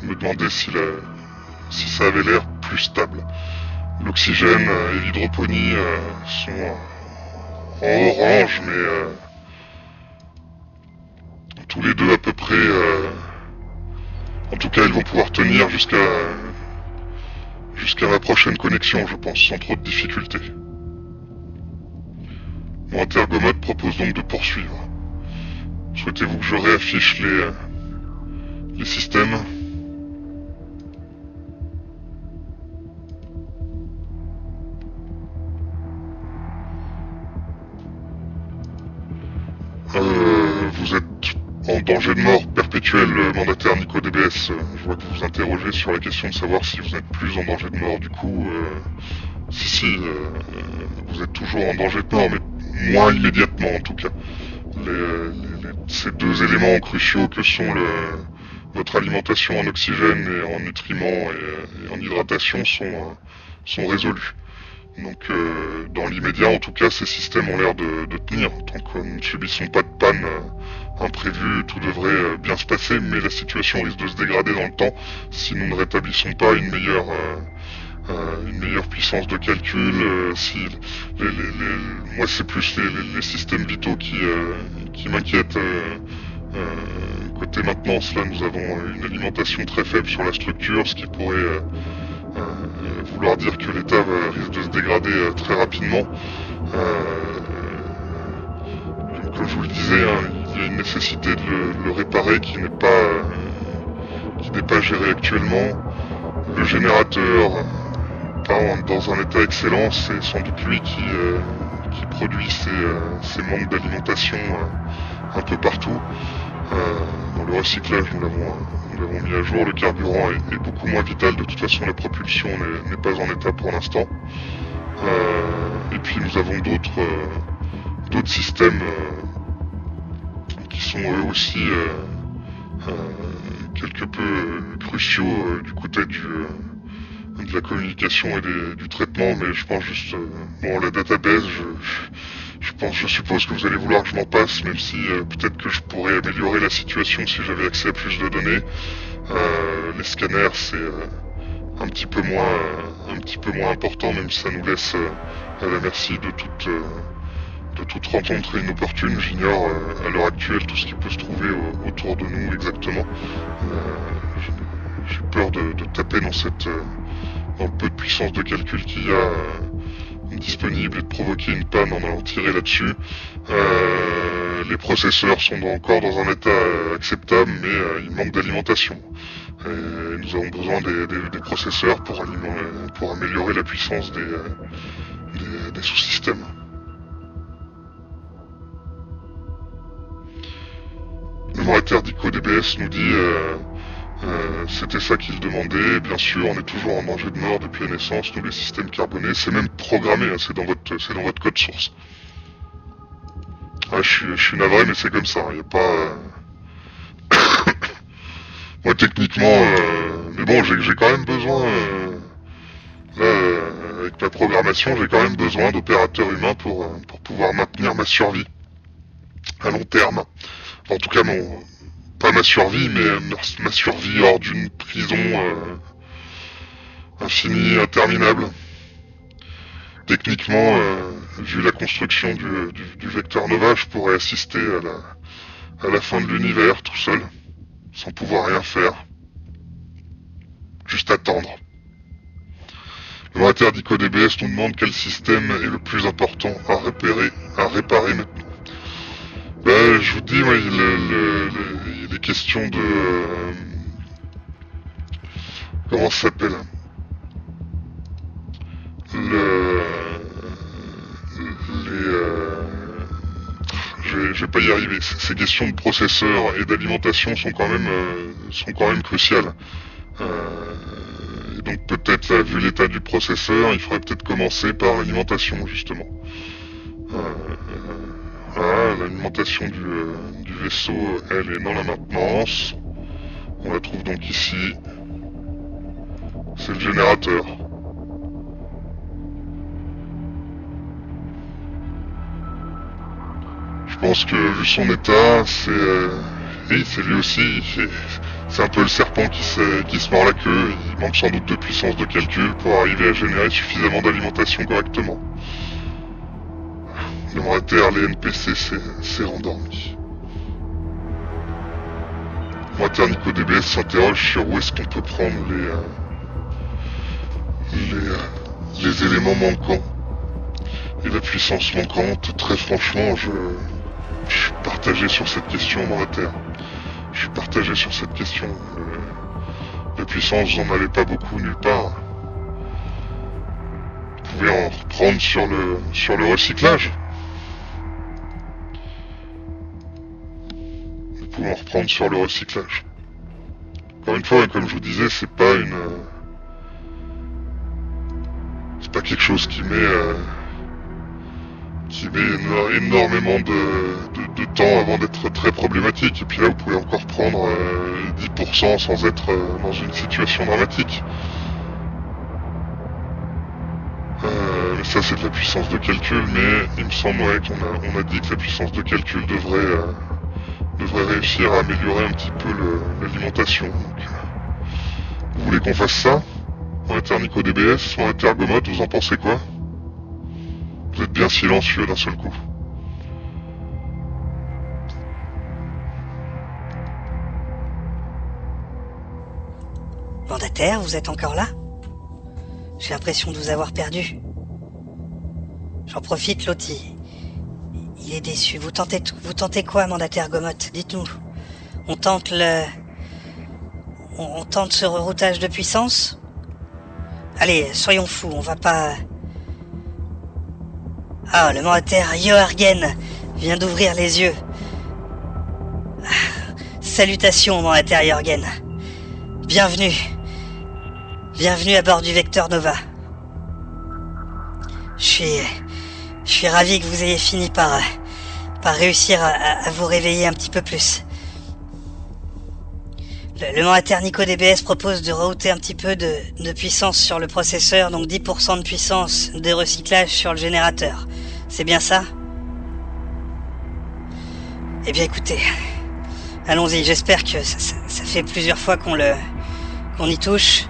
me demandait si ça avait l'air plus stable. L'oxygène et l'hydroponie sont en orange, mais tous les deux à peu près... en tout cas, ils vont pouvoir tenir jusqu'à la prochaine connexion, je pense, sans trop de difficultés. Mon Intergomote propose donc de poursuivre. Souhaitez-vous que je réaffiche les systèmes? Vous êtes en danger de mort perpétuel, mandataire Nico DBS. Je vois que vous vous interrogez sur la question de savoir si vous n'êtes plus en danger de mort. Du coup, si, vous êtes toujours en danger de mort, mais moins immédiatement en tout cas. Ces deux éléments cruciaux que sont votre alimentation en oxygène et en nutriments et en hydratation sont résolus. Donc dans l'immédiat, en tout cas, ces systèmes ont l'air de tenir. Tant que nous ne subissons pas de panne imprévue, tout devrait bien se passer, mais la situation risque de se dégrader dans le temps si nous ne rétablissons pas une meilleure puissance de calcul. Moi, c'est plus les systèmes vitaux qui m'inquiètent. Côté maintenance, là, nous avons une alimentation très faible sur la structure, ce qui pourrait vouloir dire que l'état risque de se dégrader très rapidement. Comme je vous le disais, il y a une nécessité de le réparer qui n'est pas gérée actuellement. Le générateur dans un état excellent, c'est sans doute lui qui produit ces manques d'alimentation un peu partout. Dans le recyclage, nous l'avons mis à jour. Le carburant est beaucoup moins vital. De toute façon, la propulsion n'est pas en état pour l'instant. Et puis nous avons d'autres systèmes qui sont eux aussi quelque peu cruciaux du côté de la communication et du traitement, mais je pense juste... la database, je suppose que vous allez vouloir que je m'en passe, même si peut-être que je pourrais améliorer la situation si j'avais accès à plus de données. Les scanners, c'est un petit peu moins important, même si ça nous laisse à la merci de toute rencontre inopportune. J'ignore à l'heure actuelle tout ce qui peut se trouver autour de nous exactement. J'ai peur de taper dans le peu de puissance de calcul qu'il y a disponible et de provoquer une panne en allant tirer là-dessus. Les processeurs sont encore dans un état acceptable, mais il manque d'alimentation. Et nous avons besoin des processeurs pour améliorer la puissance des sous-systèmes. Le mandataire d'ICO DBS nous dit c'était ça qu'il demandait. Bien sûr, on est toujours en danger de mort depuis la naissance, nous les systèmes carbonés. C'est même programmé, hein, c'est dans votre code source. Je suis navré, mais c'est comme ça. Il n'y a pas... Moi, techniquement, mais bon, j'ai quand même besoin, là, avec ma programmation, j'ai quand même besoin d'opérateurs humains pour pouvoir maintenir ma survie à long terme. Enfin, en tout cas, pas ma survie, mais ma survie hors d'une prison infinie, interminable. Techniquement, vu la construction du vecteur Nova, je pourrais assister à la fin de l'univers tout seul, sans pouvoir rien faire. Juste attendre. Le moniteur d'IcoDBS nous demande quel système est le plus important à réparer maintenant. Ben, je vous dis, moi, il est question de... comment ça s'appelle? Je vais pas y arriver. Ces questions de processeur et d'alimentation sont quand même cruciales. Et donc peut-être, là, vu l'état du processeur, il faudrait peut-être commencer par l'alimentation, justement. Voilà, l'alimentation du vaisseau, elle est dans la maintenance. On la trouve donc ici. C'est le générateur. Je pense que vu son état, oui, c'est lui aussi. C'est un peu le serpent qui se mord la queue. Il manque sans doute de puissance de calcul pour arriver à générer suffisamment d'alimentation correctement. Le monétaire, les NPC s'est rendormi. Le monétaire NicoDBS s'interroge sur où est-ce qu'on peut prendre les éléments manquants et la puissance manquante. Très franchement, je suis partagé sur cette question, monétaire. Je suis partagé sur cette question. La puissance, j'en avais pas beaucoup nulle part. Vous pouvez en reprendre sur le recyclage. Vous pouvez en reprendre sur le recyclage. Encore une fois, comme je vous disais, c'est pas quelque chose qui met énormément de temps avant d'être très problématique. Et puis là, vous pouvez encore prendre 10% sans être dans une situation dramatique. Mais ça, c'est de la puissance de calcul, mais il me semble qu'on a dit que la puissance de calcul devrait réussir à améliorer un petit peu l'alimentation. Donc, vous voulez qu'on fasse ça? Moniteur NicoDBS, moniteur Gomot, vous en pensez quoi? Vous êtes bien silencieux d'un seul coup. Mandataire, vous êtes encore là? J'ai l'impression de vous avoir perdu. J'en profite, l'autre, il est déçu. Vous tentez quoi, mandataire Gomot? Dites-nous. On tente ce reroutage de puissance? Allez, soyons fous, on va pas... Ah, le mandataire Jorgen vient d'ouvrir les yeux. Salutations, mandataire Jorgen. Bienvenue. Bienvenue à bord du Vecteur Nova. Je suis ravi que vous ayez fini par réussir à vous réveiller un petit peu plus. Le mandataire NicoDBS propose de router un petit peu de puissance sur le processeur, donc 10% de puissance de recyclage sur le générateur. C'est bien ça? Eh bien écoutez, allons-y, j'espère que ça fait plusieurs fois qu'on y touche.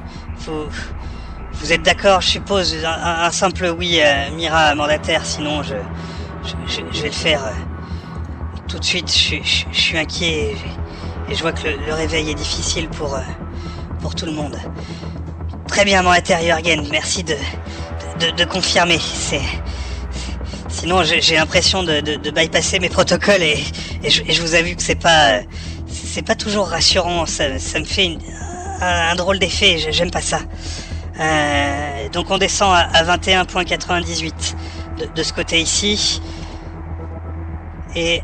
Vous êtes d'accord, je suppose, un simple oui, Mira, mandataire, sinon je vais le faire tout de suite. Je suis inquiet et je vois que le réveil est difficile pour tout le monde. Très bien, mandataire Jorgen, merci de confirmer. Sinon j'ai l'impression de bypasser mes protocoles et je vous avoue que c'est pas toujours rassurant. Ça me fait un drôle d'effet, j'aime pas ça. Donc on descend à 21.98 de ce côté ici. Et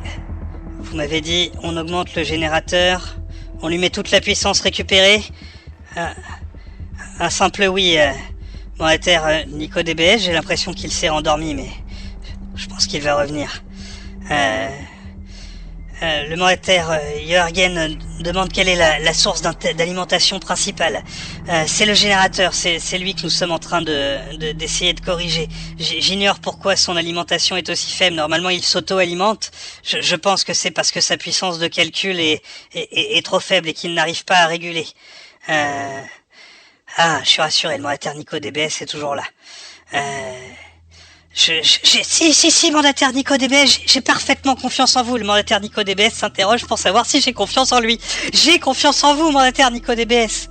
vous m'avez dit, on augmente le générateur, on lui met toute la puissance récupérée. Un simple oui, mandataire NicoDBS, j'ai l'impression qu'il s'est rendormi, mais je pense qu'il va revenir. Le mandataire Jürgen demande quelle est la source d'alimentation principale. C'est le générateur, c'est lui que nous sommes en train d'essayer de corriger. J'ignore pourquoi son alimentation est aussi faible. Normalement, il s'auto-alimente. Je pense que c'est parce que sa puissance de calcul est trop faible et qu'il n'arrive pas à réguler. Je suis rassuré, le mandataire Nico DBS est toujours là. Si, mandataire Nico DBS, j'ai parfaitement confiance en vous. Le mandataire Nico DBS s'interroge pour savoir si j'ai confiance en lui. J'ai confiance en vous, mandataire Nico DBS.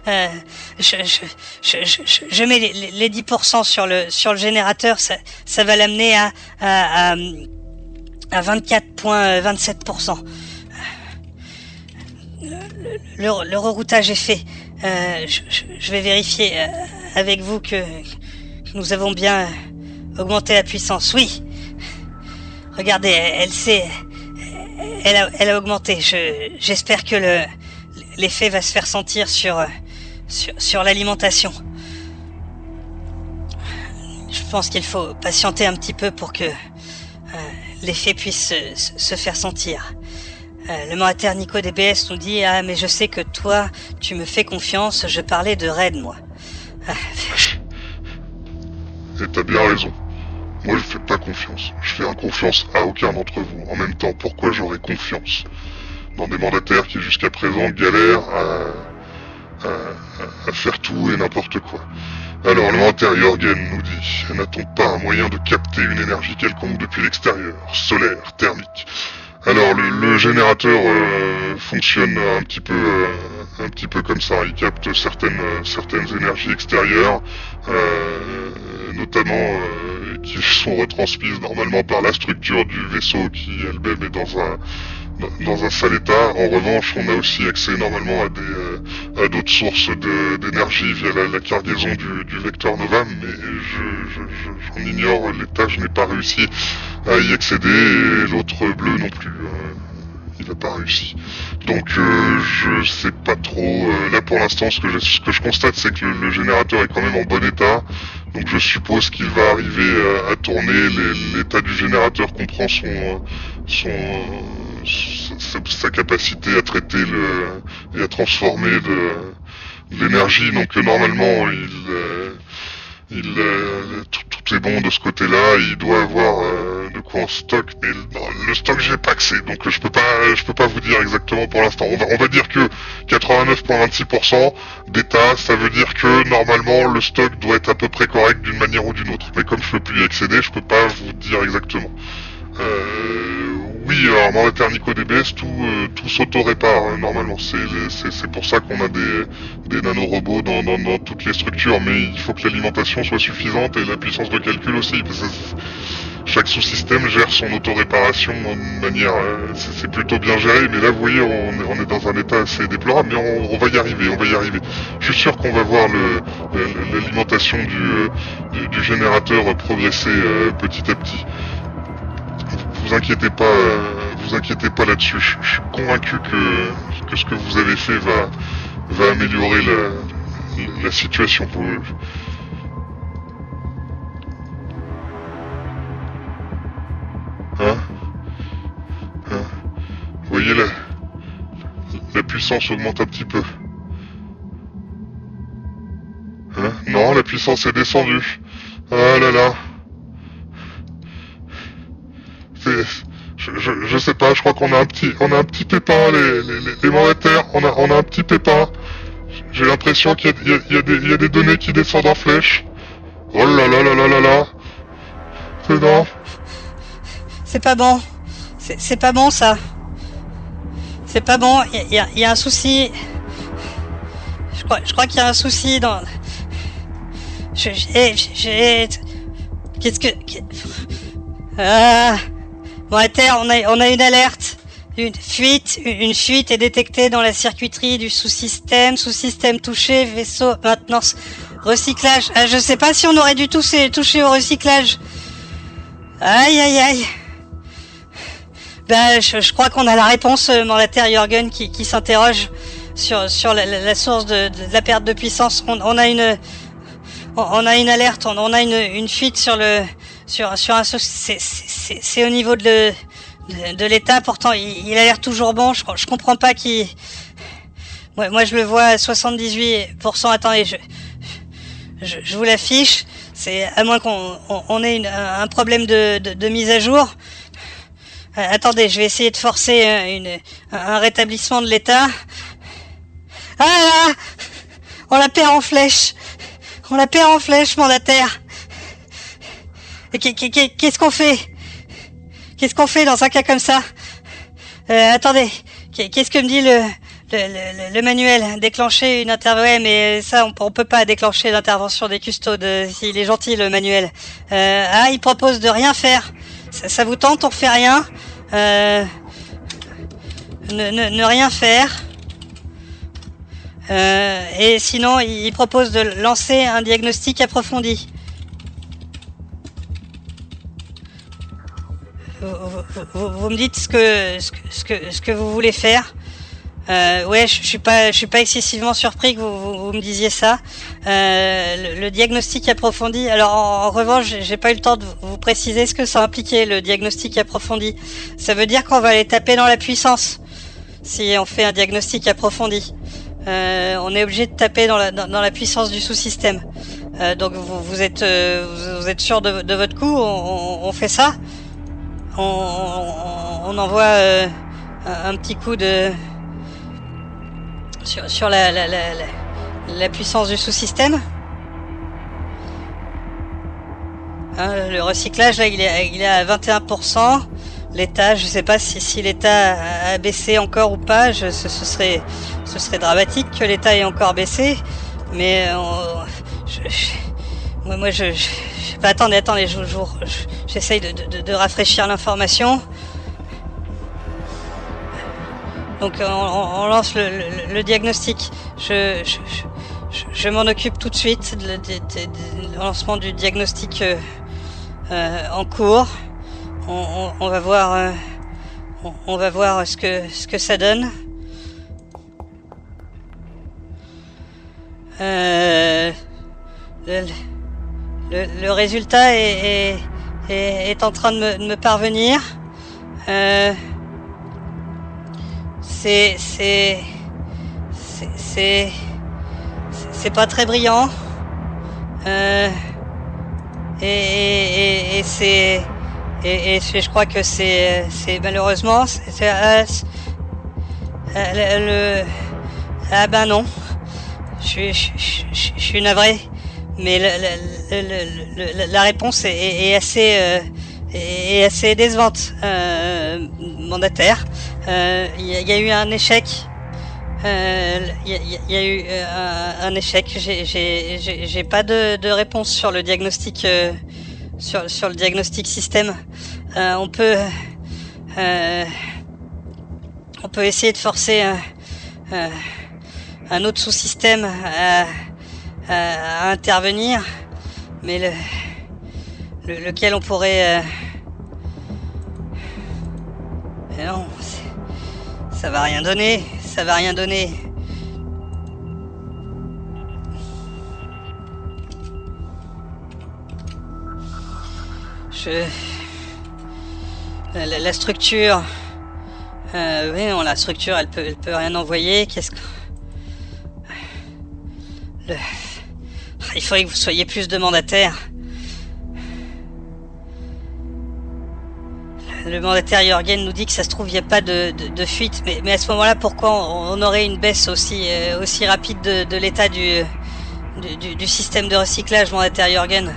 Je mets les 10% sur le générateur, ça va l'amener à 24,27%. Le reroutage est fait. Je vais vérifier avec vous que nous avons bien augmenté la puissance. Oui. Regardez, elle a augmenté. J'espère que l'effet va se faire sentir sur l'alimentation. Je pense qu'il faut patienter un petit peu pour que l'effet puisse se faire sentir. Le mandataire Nico DBS nous dit « Ah, mais je sais que toi, tu me fais confiance, je parlais de Red, moi. » Et t'as bien raison. Moi, je fais pas confiance. Je fais confiance à aucun d'entre vous. En même temps, pourquoi j'aurais confiance dans des mandataires qui, jusqu'à présent, galèrent à faire tout et n'importe quoi. Alors, le mandataire Jürgen nous dit « N'a-t-on pas un moyen de capter une énergie quelconque depuis l'extérieur, solaire, thermique ?» Alors le générateur fonctionne un petit peu comme ça. Il capte certaines énergies extérieures, notamment qui sont retransmises normalement par la structure du vaisseau qui elle-même est dans un sale état. En revanche, on a aussi accès normalement à d'autres sources d'énergie via la cargaison du vecteur Nova, mais j'en ignore l'état, je n'ai pas réussi à y accéder, et l'autre bleu non plus, il n'a pas réussi. Donc je sais pas trop, là pour l'instant ce que je constate c'est que le générateur est quand même en bon état, donc je suppose qu'il va arriver à tourner. L'état du générateur comprend sa capacité à traiter et à transformer l'énergie, donc normalement tout est bon de ce côté-là. Il doit avoir de quoi en stock, mais le stock j'ai pas accès, donc je peux pas vous dire exactement pour l'instant. On va dire que 89,26% d'état, ça veut dire que normalement le stock doit être à peu près correct d'une manière ou d'une autre, mais comme je peux plus y accéder, je peux pas vous dire exactement. Oui, alors mandataire Nico DBS, tout s'auto-répare normalement. C'est pour ça qu'on a des nanorobots dans toutes les structures, mais il faut que l'alimentation soit suffisante et la puissance de calcul aussi. Parce que chaque sous-système gère son auto-réparation de manière... c'est plutôt bien géré, mais là vous voyez, on est dans un état assez déplorable, mais on va y arriver. Je suis sûr qu'on va voir l'alimentation du générateur progresser petit à petit. Vous inquiétez pas là-dessus. Je suis convaincu que ce que vous avez fait va améliorer la situation. Vous voyez la puissance augmente un petit peu. Non, la puissance est descendue. Ah là là. Je sais pas, je crois qu'on a un petit pépin, les mandataires, on a un petit pépin. J'ai l'impression qu'il y a des données qui descendent en flèche. Oh là là là là là là. C'est non. C'est pas bon. C'est pas bon ça. C'est pas bon, il y a un souci. Je crois qu'il y a un souci dans... Qu'est-ce que... Mandataire, on a une alerte. Une fuite est détectée dans la circuiterie du sous-système touché, vaisseau, maintenance, recyclage. Je sais pas si on aurait dû toucher au recyclage. Aïe aïe aïe. Ben, je crois qu'on a la réponse, mandataire Jürgen, qui s'interroge sur la source de la perte de puissance. On a une alerte, on a une fuite sur un, c'est au niveau de de l'état. Pourtant, il a l'air toujours bon. Je comprends pas qui. Moi, je le vois à 78%. Attendez, je vous l'affiche. C'est à moins qu'on ait un problème de mise à jour. Attendez, je vais essayer de forcer un rétablissement de l'état. Ah là, on la perd en flèche. On la perd en flèche, mandataire. Qu'est-ce qu'on fait? Qu'est-ce qu'on fait dans un cas comme ça? Attendez, qu'est-ce que me dit le manuel? Déclencher une intervention. Ouais, mais ça, on peut pas déclencher l'intervention des custodes. Il est gentil, le manuel. Il propose de rien faire. Ça vous tente? On refait rien. Ne rien faire. Et sinon, il propose de lancer un diagnostic approfondi. Vous me dites ce que vous voulez faire. Ouais, je suis pas excessivement surpris que vous me disiez ça. Le diagnostic approfondi. Alors en revanche, j'ai pas eu le temps de vous préciser ce que ça impliquait, le diagnostic approfondi. Ça veut dire qu'on va aller taper dans la puissance si on fait un diagnostic approfondi. On est obligé de taper dans la puissance du sous-système. Donc vous êtes sûr de votre coup? On fait ça? On envoie un petit coup de sur la puissance du sous-système. Le recyclage là, il est à 21%. L'état, je sais pas si l'état a baissé encore ou pas. Ce serait dramatique que l'état ait encore baissé. Mais moi je attendez, j'essaye de rafraîchir l'information. Donc on lance le diagnostic. Je m'en occupe tout de suite du lancement du diagnostic en cours. On va voir ce que ça donne. Le résultat est en train de me parvenir. C'est pas très brillant. Je crois que c'est malheureusement ben non. Je suis navré, mais la réponse est assez décevante, mandataire. Il y a eu un échec. Il y a eu un échec. J'ai pas de réponse sur le diagnostic sur le diagnostic système. On peut essayer de forcer un autre sous-système à intervenir, mais lequel on pourrait non, ça va rien donner. La structure, oui, non, la structure, elle peut rien envoyer. Il faudrait que vous soyez plus de mandataires. Le mandataire Jürgen nous dit que ça se trouve il n'y a pas de fuite, mais à ce moment-là, pourquoi on aurait une baisse aussi rapide de l'état du système de recyclage, mandataire Jürgen?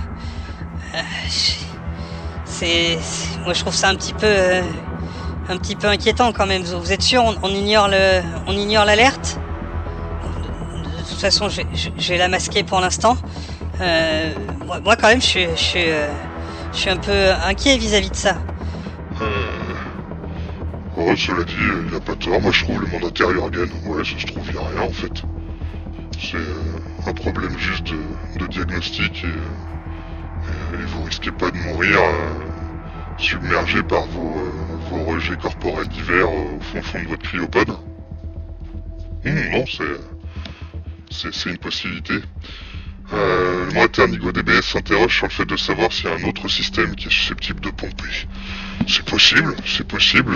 Moi je trouve ça un petit peu inquiétant quand même. Vous êtes sûr? On ignore l'alerte? De toute façon, je vais la masquer pour l'instant. Moi quand même, je suis un peu inquiet vis-à-vis de ça. Ouais, cela dit, il a pas tort. Moi je trouve le mandataire Jürgen, ouais, ça se trouve, il n'y a rien en fait. C'est un problème juste de diagnostic et vous risquez pas de mourir submergé par vos rejets corporels divers au fond de votre cryopode. Non, c'est une possibilité. Le mandataire Nico DBS s'interroge sur le fait de savoir s'il y a un autre système qui est susceptible de pomper. C'est possible. c'est possible,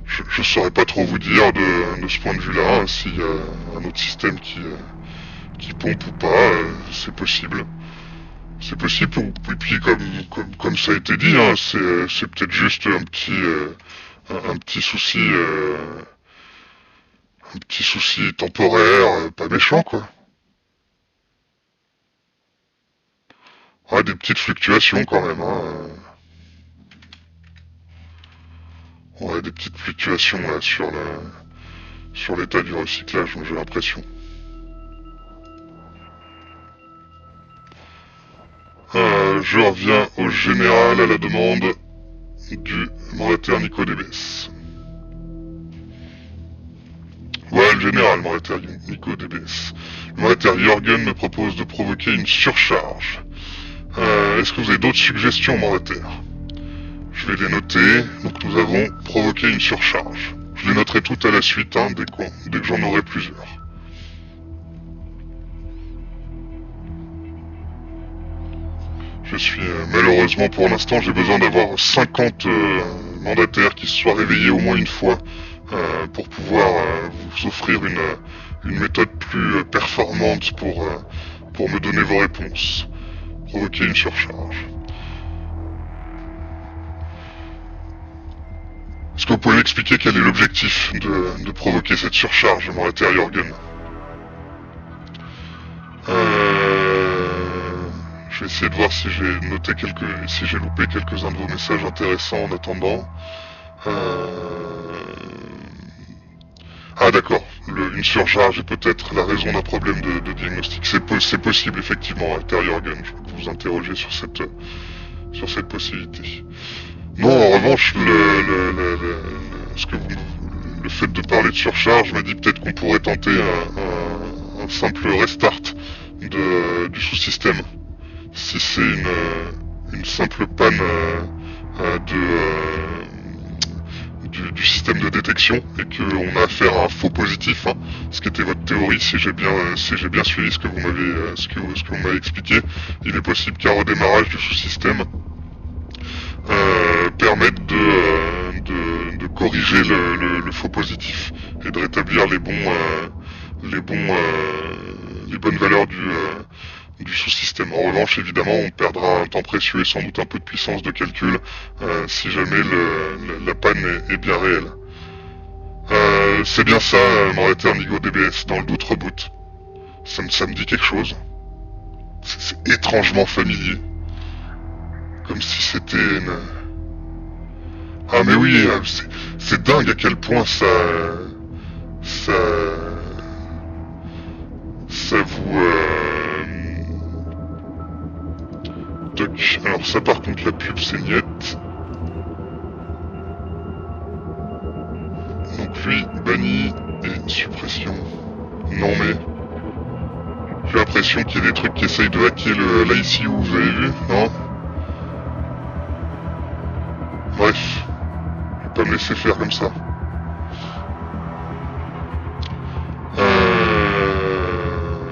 je saurais pas trop vous dire de ce point de vue-là, s'il y a un autre système qui pompe ou pas, c'est possible. C'est possible, et puis comme ça a été dit, hein, c'est peut-être juste un petit souci temporaire, pas méchant quoi. Ouais, des petites fluctuations quand même, hein. Ouais, des petites fluctuations là sur l'état du recyclage, j'ai l'impression. Je reviens au général à la demande du mandataire Nico DBS. Ouais, le général mandataire Nico DBS. Le mandataire Jürgen me propose de provoquer une surcharge. Est-ce que vous avez d'autres suggestions, mandataire? Je vais les noter. Donc nous avons provoqué une surcharge. Je les noterai toutes à la suite, hein, dès que j'en aurai plusieurs. Je suis malheureusement pour l'instant, j'ai besoin d'avoir 50 mandataires qui se soient réveillés au moins une fois pour pouvoir vous offrir une méthode plus performante pour me donner vos réponses. Provoquer une surcharge. Est-ce que vous pouvez m'expliquer quel est l'objectif de provoquer cette surcharge, mandataire Jürgen? Je vais essayer de voir si j'ai loupé quelques-uns de vos messages intéressants en attendant. Ah d'accord, une surcharge est peut-être la raison d'un problème de diagnostic. C'est possible effectivement, mandataire Jürgen. Je peux vous interroger sur cette possibilité. Non, en revanche, le fait de parler de surcharge m'a dit peut-être qu'on pourrait tenter un simple restart du sous-système. Si c'est une simple panne du système de détection et qu'on a affaire à un faux positif, hein, ce qui était votre théorie, si j'ai bien suivi ce que vous m'avez expliqué, il est possible qu'un redémarrage du sous-système permettre de corriger le faux positif et de rétablir les bonnes valeurs du sous-système. En revanche, évidemment, on perdra un temps précieux et sans doute un peu de puissance de calcul si jamais la panne est bien réelle. C'est bien ça, mandataire Nico DBS, dans le doute reboot. Ça me dit quelque chose. C'est étrangement familier. Comme si c'était une... Ah mais oui, c'est dingue à quel point ça vous... Toc. Alors ça par contre la pub c'est niette. Donc lui, banni et suppression. Non mais... J'ai l'impression qu'il y a des trucs qui essayent de hacker l'ICU, vous avez vu, non? Bref, je vais pas me laisser faire comme ça.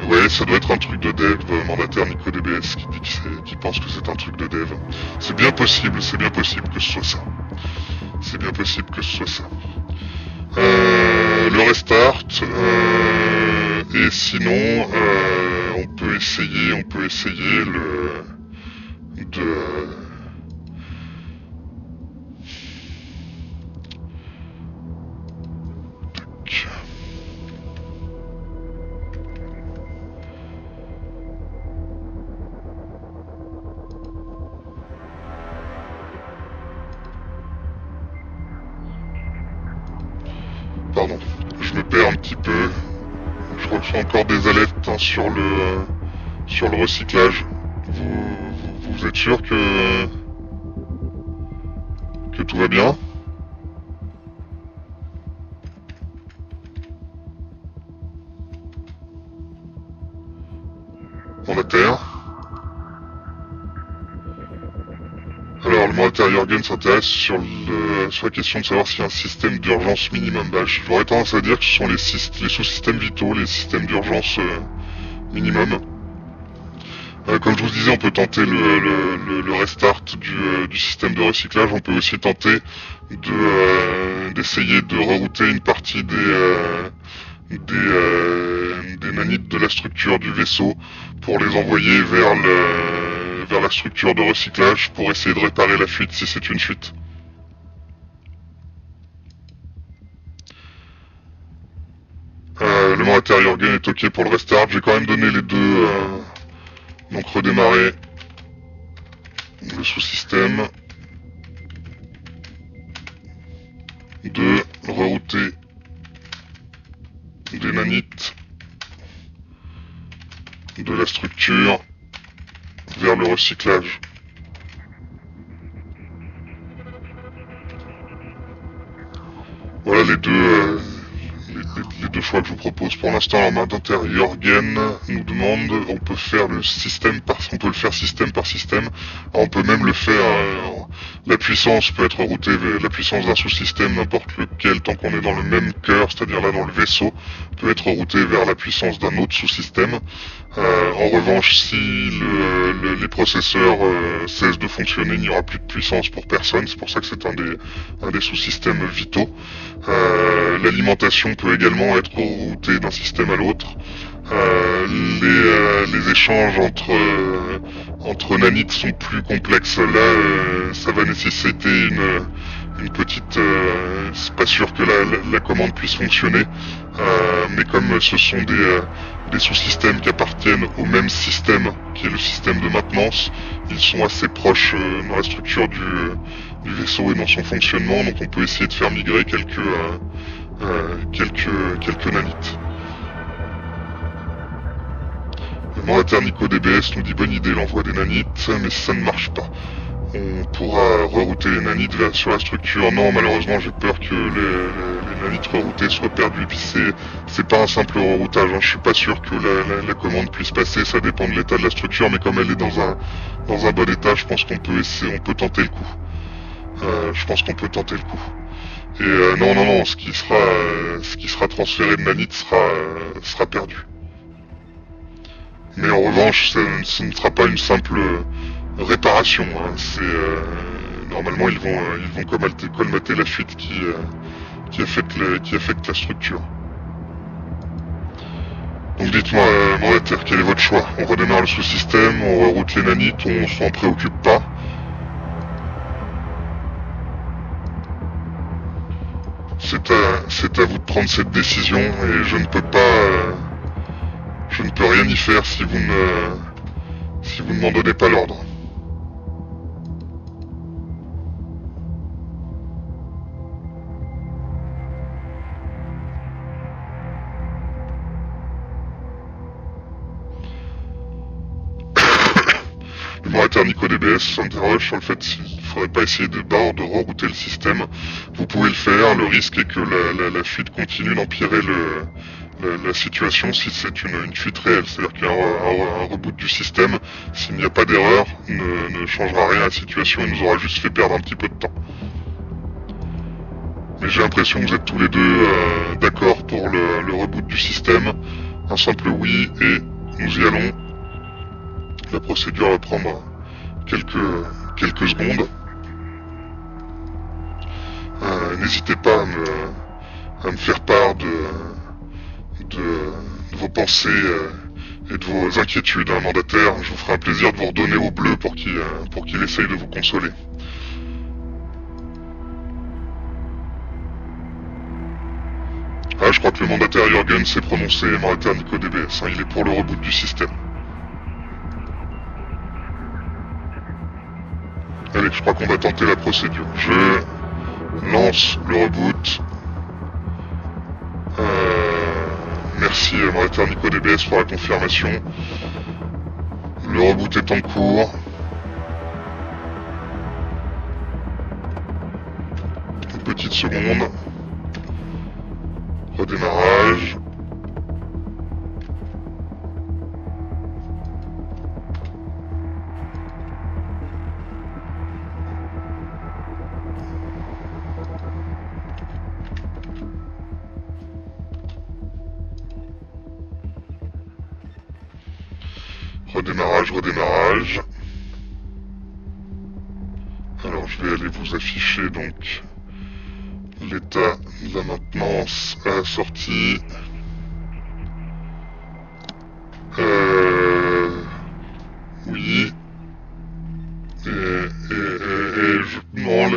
Ouais, ça doit être un truc de dev, mandataire Nico DBS qui pense que c'est un truc de dev. C'est bien possible que ce soit ça. C'est bien possible que ce soit ça. Le restart, et sinon, on peut essayer Pardon, je me perds un petit peu. Je reçois encore des alertes hein, sur le recyclage. Vous êtes sûr que tout va bien? Mandataire. Alors, le mandataire Jürgen s'intéresse sur la question de savoir s'il y a un système d'urgence minimum. Bah, j'aurais tendance à dire que ce sont les sous-systèmes vitaux, les systèmes d'urgence minimum. Comme je vous disais, on peut tenter le restart du système de recyclage. On peut aussi tenter d'essayer de rerouter une partie des nanites de la structure du vaisseau pour les envoyer vers la structure de recyclage pour essayer de réparer la fuite si c'est une fuite. Le Moratari Organ est ok pour le restart. J'ai quand même donné les deux. Donc redémarrer le sous-système. 2. Rerouter des nanites de la structure vers le recyclage. Voilà les deux choix que je vous propose pour l'instant. Alors Moratari Organ nous demande, on peut le faire système par système. Alors, on peut même le faire, la puissance peut être routée, la puissance d'un sous-système, n'importe lequel, tant qu'on est dans le même cœur, c'est-à-dire là dans le vaisseau, peut être routée vers la puissance d'un autre sous-système. En revanche, si les processeurs cessent de fonctionner, il n'y aura plus de puissance pour personne. C'est pour ça que c'est un des sous-systèmes vitaux. L'alimentation peut également être routée d'un système à l'autre. Les échanges entre nanites sont plus complexes. Là, ça va nécessiter une petite... c'est pas sûr que la commande puisse fonctionner. Mais comme ce sont des sous-systèmes qui appartiennent au même système, qui est le système de maintenance, ils sont assez proches dans la structure du vaisseau et dans son fonctionnement, donc on peut essayer de faire migrer quelques nanites. Le Moratari NicoDBS nous dit bonne idée l'envoi des nanites, mais ça ne marche pas. On pourra rerouter les nanites sur la structure. Non, malheureusement, j'ai peur que les nanites reroutées soient perdues. Et puis c'est pas un simple reroutage. Je suis pas sûr que la commande puisse passer. Ça dépend de l'état de la structure, mais comme elle est dans un bon état, je pense qu'on peut tenter le coup. Je pense qu'on peut tenter le coup. Et non, ce qui sera transféré de nanites sera perdu. Mais en revanche, ce ne sera pas une simple réparation. Normalement, ils vont colmater la fuite qui affecte la structure. Donc dites-moi, Moratari, quel est votre choix? On redémarre le sous-système, on reroute les nanites, on s'en préoccupe pas. C'est à vous de prendre cette décision et je ne peux rien y faire si vous ne m'en donnez pas l'ordre. Le Moratari NicoDBS s'interroge sur le fait qu'il ne faudrait pas essayer de rerouter le système. Vous pouvez le faire, le risque est que la fuite continue d'empirer la situation si c'est une fuite réelle. C'est-à-dire qu'un reboot du système, s'il n'y a pas d'erreur, ne changera rien à la situation et nous aura juste fait perdre un petit peu de temps. Mais j'ai l'impression que vous êtes tous les deux d'accord pour le reboot du système. Un simple oui et nous y allons. La procédure va prendre quelques secondes. N'hésitez pas à me faire part de vos pensées et de vos inquiétudes, mandataire. Je vous ferai un plaisir de vous redonner au bleu pour qu'il essaye de vous consoler. Ah, je crois que le Moratari Organ s'est prononcé, Moratari NicoDBS, il est pour le reboot du système. Allez, je crois qu'on va tenter la procédure. Je lance le reboot. Merci Moratari NicoDBS pour la confirmation. Le reboot est en cours. Une petite seconde. Redémarrage. Redémarrage je redémarrage. Alors je vais aller vous afficher donc l'état de la maintenance à la sortie. Oui. Non,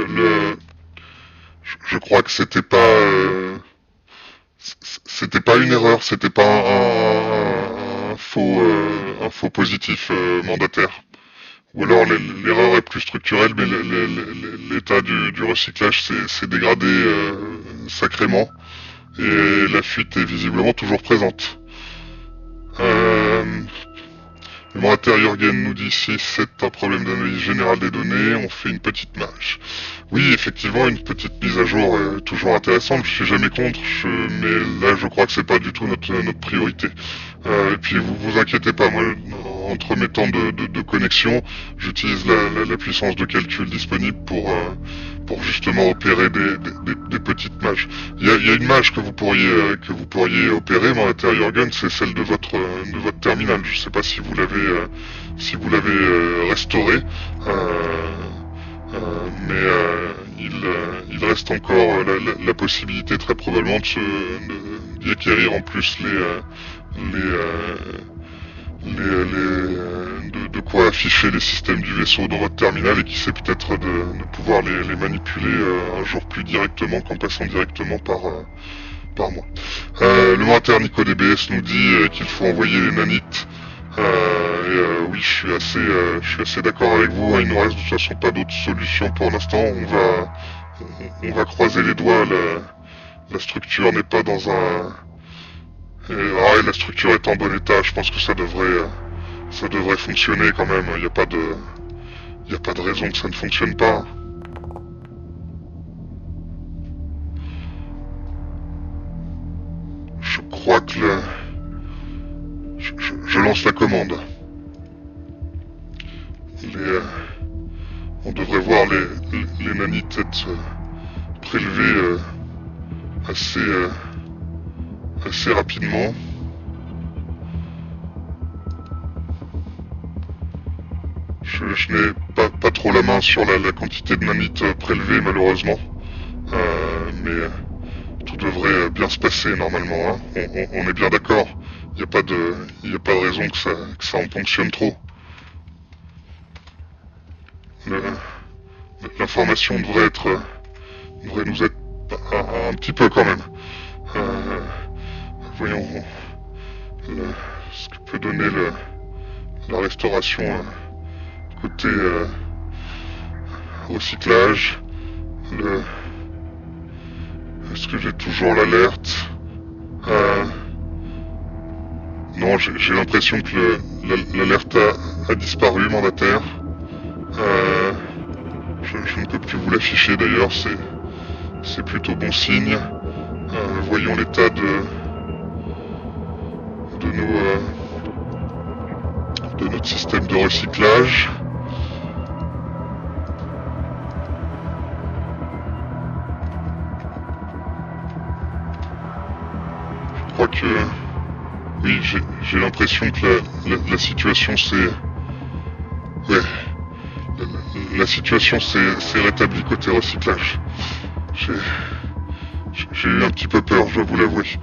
je crois que c'était pas une erreur, c'était pas un faux positif mandataire. Ou alors l'erreur est plus structurelle, mais l'état du recyclage s'est dégradé sacrément et la fuite est visiblement toujours présente. Le mandataire Jürgen nous dit si c'est un problème d'analyse générale des données, on fait une petite mage. Oui, effectivement, une petite mise à jour est toujours intéressante, je suis jamais contre, mais là je crois que c'est pas du tout notre priorité. Et puis vous inquiétez pas, moi entre mes temps de connexion, j'utilise la puissance de calcul disponible pour justement opérer des petites mages. Il y a une mage que vous pourriez opérer, mandataire Jürgen, c'est celle de votre terminal. Je sais pas si vous l'avez restauré. Mais il reste encore la possibilité très probablement d'y acquérir en plus de quoi afficher les systèmes du vaisseau dans votre terminal et qui sait peut-être de pouvoir les manipuler un jour plus directement qu'en passant directement par moi. Le mandataire NicoDBS nous dit qu'il faut envoyer les nanites. Oui, je suis assez d'accord avec vous. Il nous reste de toute façon pas d'autre solution pour l'instant. On va croiser les doigts. La structure n'est pas dans un. La structure est en bon état. Je pense que ça devrait fonctionner quand même. Il n'y a pas de raison que ça ne fonctionne pas. Je crois que je lance la commande. On devrait voir les nanites être prélevées assez rapidement. Je n'ai pas trop la main sur la quantité de nanites prélevées malheureusement. Mais tout devrait bien se passer normalement. Hein. On est bien d'accord. Il n'y a pas de raison que ça en ponctionne trop. L'information devrait nous être un petit peu quand même. Voyons ce que peut donner la restauration côté recyclage. Est-ce que j'ai toujours l'alerte? Non, j'ai l'impression que l'alerte a disparu, mandataire. Je ne peux plus vous l'afficher d'ailleurs, c'est plutôt bon signe. Voyons l'état de notre système de recyclage. Je crois que oui, j'ai l'impression que la situation la situation s'est rétablie côté recyclage. J'ai eu un petit peu peur, je dois vous l'avouer.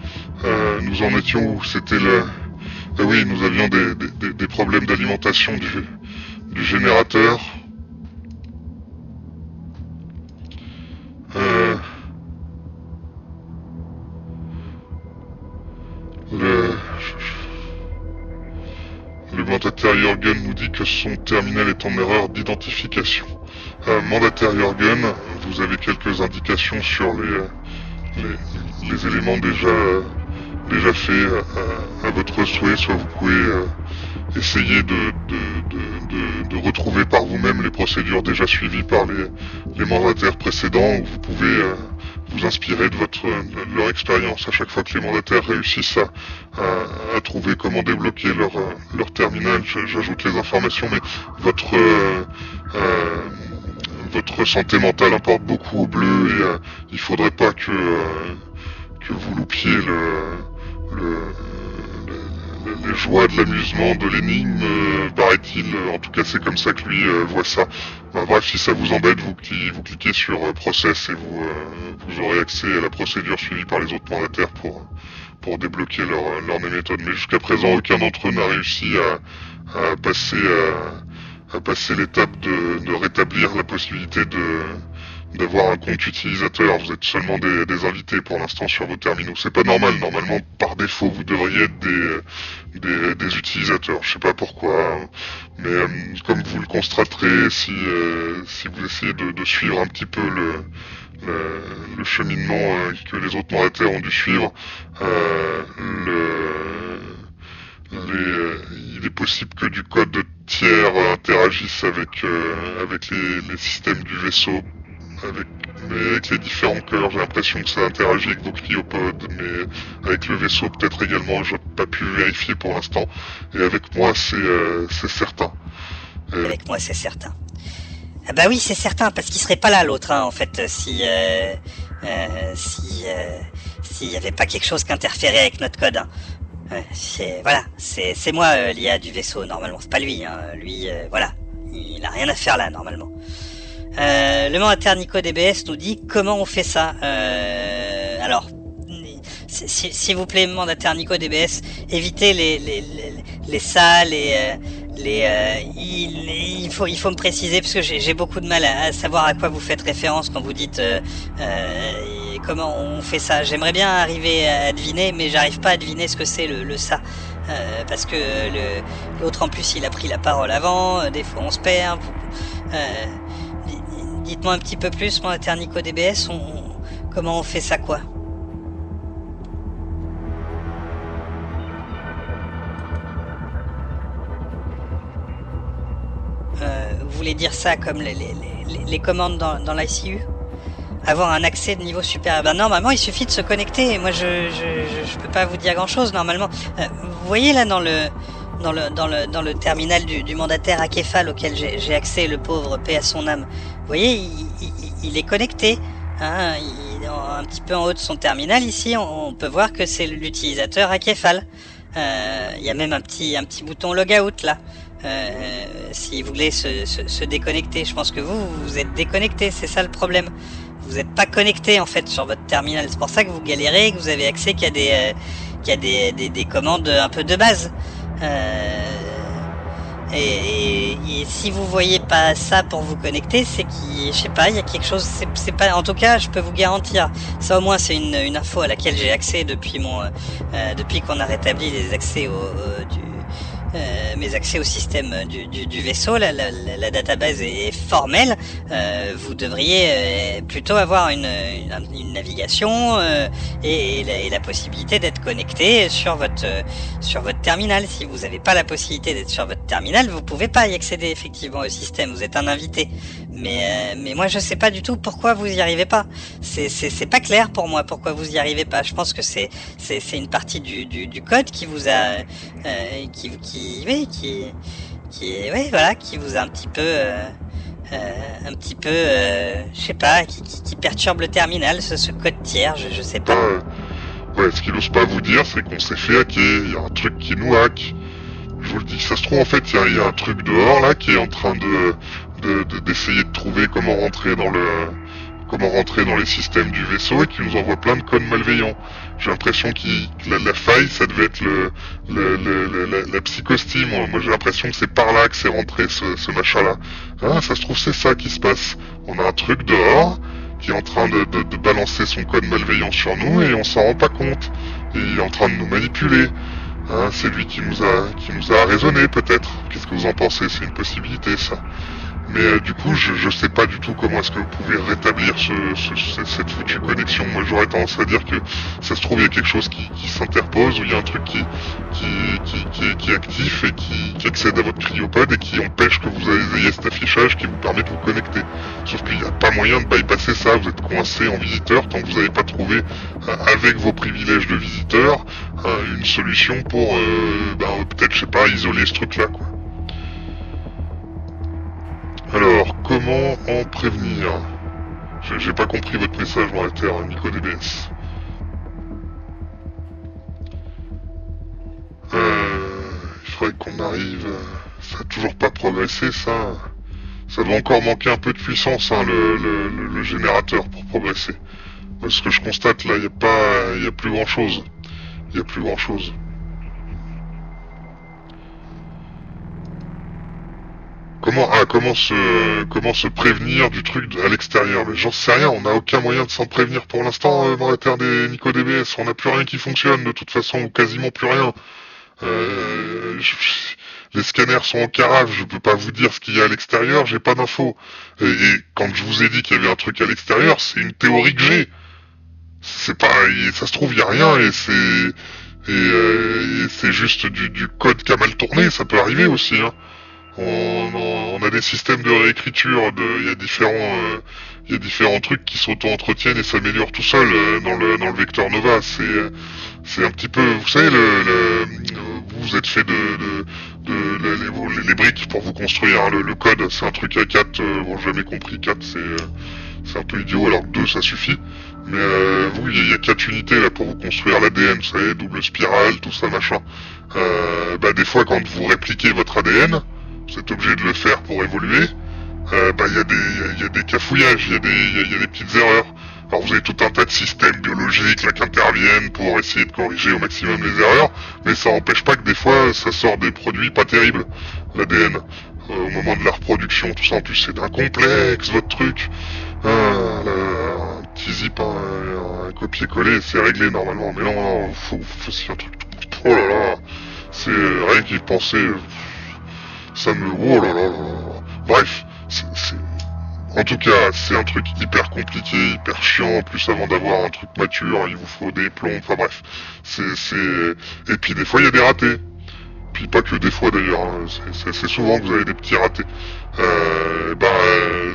Nous en étions où c'était ah oui, nous avions des problèmes d'alimentation du générateur. Le mandataire Jürgen nous dit que son terminal est en erreur d'identification. Mandataire Jürgen, vous avez quelques indications sur les éléments déjà faits à votre souhait, soit vous pouvez essayer de retrouver par vous-même les procédures déjà suivies par les mandataires précédents, ou vous pouvez vous inspirer de leur expérience à chaque fois que les mandataires réussissent à trouver comment débloquer leur terminal. J'ajoute les informations, mais votre santé mentale importe beaucoup au bleu et il faudrait pas que vous loupiez les joies de l'amusement, de l'énigme, paraît-il. En tout cas, c'est comme ça que lui voit ça. Bah, bref, si ça vous embête, vous cliquez sur Process et vous aurez accès à la procédure suivie par les autres mandataires pour débloquer leur méthode. Mais jusqu'à présent, aucun d'entre eux n'a réussi à passer l'étape de rétablir la possibilité d'avoir un compte utilisateur. Vous êtes seulement des invités pour l'instant sur vos terminaux. C'est pas normal. Normalement, par défaut, vous devriez être des utilisateurs. Je sais pas pourquoi, mais comme vous le constaterez, si vous essayez de suivre un petit peu le cheminement que les autres mandataires ont dû suivre, il est possible que du code tiers interagisse avec les systèmes du vaisseau, mais avec les différents cœurs. J'ai l'impression que ça interagit avec vos cryopodes, mais avec le vaisseau peut-être également. Je n'ai pas pu vérifier pour l'instant, et avec moi c'est certain. Avec moi c'est certain. Ah bah oui, c'est certain, parce qu'il serait pas là l'autre, hein, en fait, s'il y avait pas quelque chose qui interférait avec notre code. Hein. C'est moi l'IA du vaisseau normalement, c'est pas lui. Hein. Lui, voilà, il a rien à faire là normalement. Le mandataire NicoDBS nous dit comment on fait ça. Alors, s'il vous plaît, mandataire NicoDBS, évitez les salles il faut me préciser parce que j'ai beaucoup de mal à savoir à quoi vous faites référence quand vous dites comment on fait ça. J'aimerais bien arriver à deviner, mais j'arrive pas à deviner ce que c'est le ça. Parce que l'autre en plus il a pris la parole avant, des fois on se perd. Dites-moi un petit peu plus, mandataire NicoDBS, comment on fait ça quoi? Vous voulez dire ça comme les commandes dans l'ICU? Avoir un accès de niveau supérieur? Ben normalement il suffit de se connecter. Moi je peux pas vous dire grand chose normalement. Vous voyez là dans le terminal du mandataire acéphale auquel j'ai accès, le pauvre, paix à son âme. Vous voyez, il est connecté. Hein, un petit peu en haut de son terminal ici, on peut voir que c'est l'utilisateur acéphale. Il y a même un petit bouton logout là. Si vous voulez se déconnecter, je pense que vous êtes déconnecté, c'est ça le problème. Vous n'êtes pas connecté en fait sur votre terminal, c'est pour ça que vous galérez, que vous avez accès qu'à des commandes un peu de base. Et si vous voyez pas ça pour vous connecter, c'est qu'il, je sais pas, il y a quelque chose, c'est pas, en tout cas, je peux vous garantir, ça au moins c'est une info à laquelle j'ai accès depuis qu'on a rétabli les accès mes accès au système du vaisseau, la database est formelle. Vous devriez plutôt avoir une navigation et la possibilité d'être connecté sur votre terminal. Si vous n'avez pas la possibilité d'être sur votre terminal, vous pouvez pas y accéder effectivement au système. Vous êtes un invité. Mais moi je sais pas du tout pourquoi vous y arrivez pas. C'est pas clair pour moi pourquoi vous y arrivez pas. Je pense que c'est une partie du code qui vous a qui vous a un petit peu je sais pas, qui perturbe le terminal, ce code tiers, je sais pas. Ouais, ce qu'il n'ose pas vous dire, c'est qu'on s'est fait hacker. Il y a un truc qui nous hack. Je vous le dis, ça se trouve en fait, il y a un truc dehors là qui est en train d'essayer de trouver comment rentrer dans les systèmes du vaisseau et qui nous envoie plein de codes malveillants. J'ai l'impression que la faille, ça devait être la psychostie. Moi j'ai l'impression que c'est par là que c'est rentré ce machin-là. Ah, ça se trouve c'est ça qui se passe. On a un truc dehors qui est en train de balancer son code malveillant sur nous et on s'en rend pas compte. Et il est en train de nous manipuler. Hein, c'est lui qui nous a raisonné peut-être. Qu'est-ce que vous en pensez? C'est une possibilité ça. Mais du coup, je sais pas du tout comment est-ce que vous pouvez rétablir cette foutue connexion. Moi, j'aurais tendance à dire que ça se trouve il y a quelque chose qui s'interpose ou il y a un truc qui est actif et qui accède à votre cryopode et qui empêche que vous ayez cet affichage qui vous permet de vous connecter. Sauf qu'il n'y a pas moyen de bypasser ça. Vous êtes coincé en visiteur tant que vous n'avez pas trouvé avec vos privilèges de visiteur une solution pour peut-être, je sais pas, isoler ce truc-là, quoi. Alors, comment en prévenir? J'ai pas compris votre message, mandataire NicoDBS. progresser, ça doit encore manquer un peu de puissance, hein, le générateur pour progresser. Parce que je constate là, il y a plus grand chose. Il y a plus grand chose. Comment se prévenir du truc à l'extérieur? Mais j'en sais rien, on n'a aucun moyen de s'en prévenir pour l'instant dans la terre des NicoDBS. On n'a plus rien qui fonctionne de toute façon, ou quasiment plus rien. Les scanners sont en carafe, je peux pas vous dire ce qu'il y a à l'extérieur, j'ai pas d'infos. Et quand je vous ai dit qu'il y avait un truc à l'extérieur, c'est une théorie que j'ai. C'est pas, ça se trouve, il y a rien et c'est juste du code qui a mal tourné, ça peut arriver aussi, hein. On a des systèmes de réécriture, il y a différents trucs qui s'auto-entretiennent et s'améliorent tout seuls dans le vecteur Nova. C'est un petit peu, vous savez, vous êtes fait les briques pour vous construire, hein, le code, c'est un truc à 4, bon, j'ai jamais compris, 4 c'est un peu idiot, alors que 2 ça suffit. Mais vous, il y a 4 unités là pour vous construire l'ADN, vous savez, double spirale, tout ça machin. Des fois quand vous répliquez votre ADN, vous êtes obligé de le faire pour évoluer, il y a des cafouillages, il y a des petites erreurs. Alors vous avez tout un tas de systèmes biologiques là qui interviennent pour essayer de corriger au maximum les erreurs, mais ça n'empêche pas que des fois ça sort des produits pas terribles, l'ADN, au moment de la reproduction, tout ça. En plus c'est d'un complexe votre truc. Un petit zip, un copier-coller, c'est réglé normalement, mais non, faut un truc. Oh là là, c'est rien qu'y penser. Ça me... Oh là là là. Bref, en tout cas, c'est un truc hyper compliqué, hyper chiant. En plus, avant d'avoir un truc mature, il vous faut des plombs. Enfin bref, Et puis des fois, il y a des ratés. Puis pas que des fois d'ailleurs. Hein. C'est souvent que vous avez des petits ratés.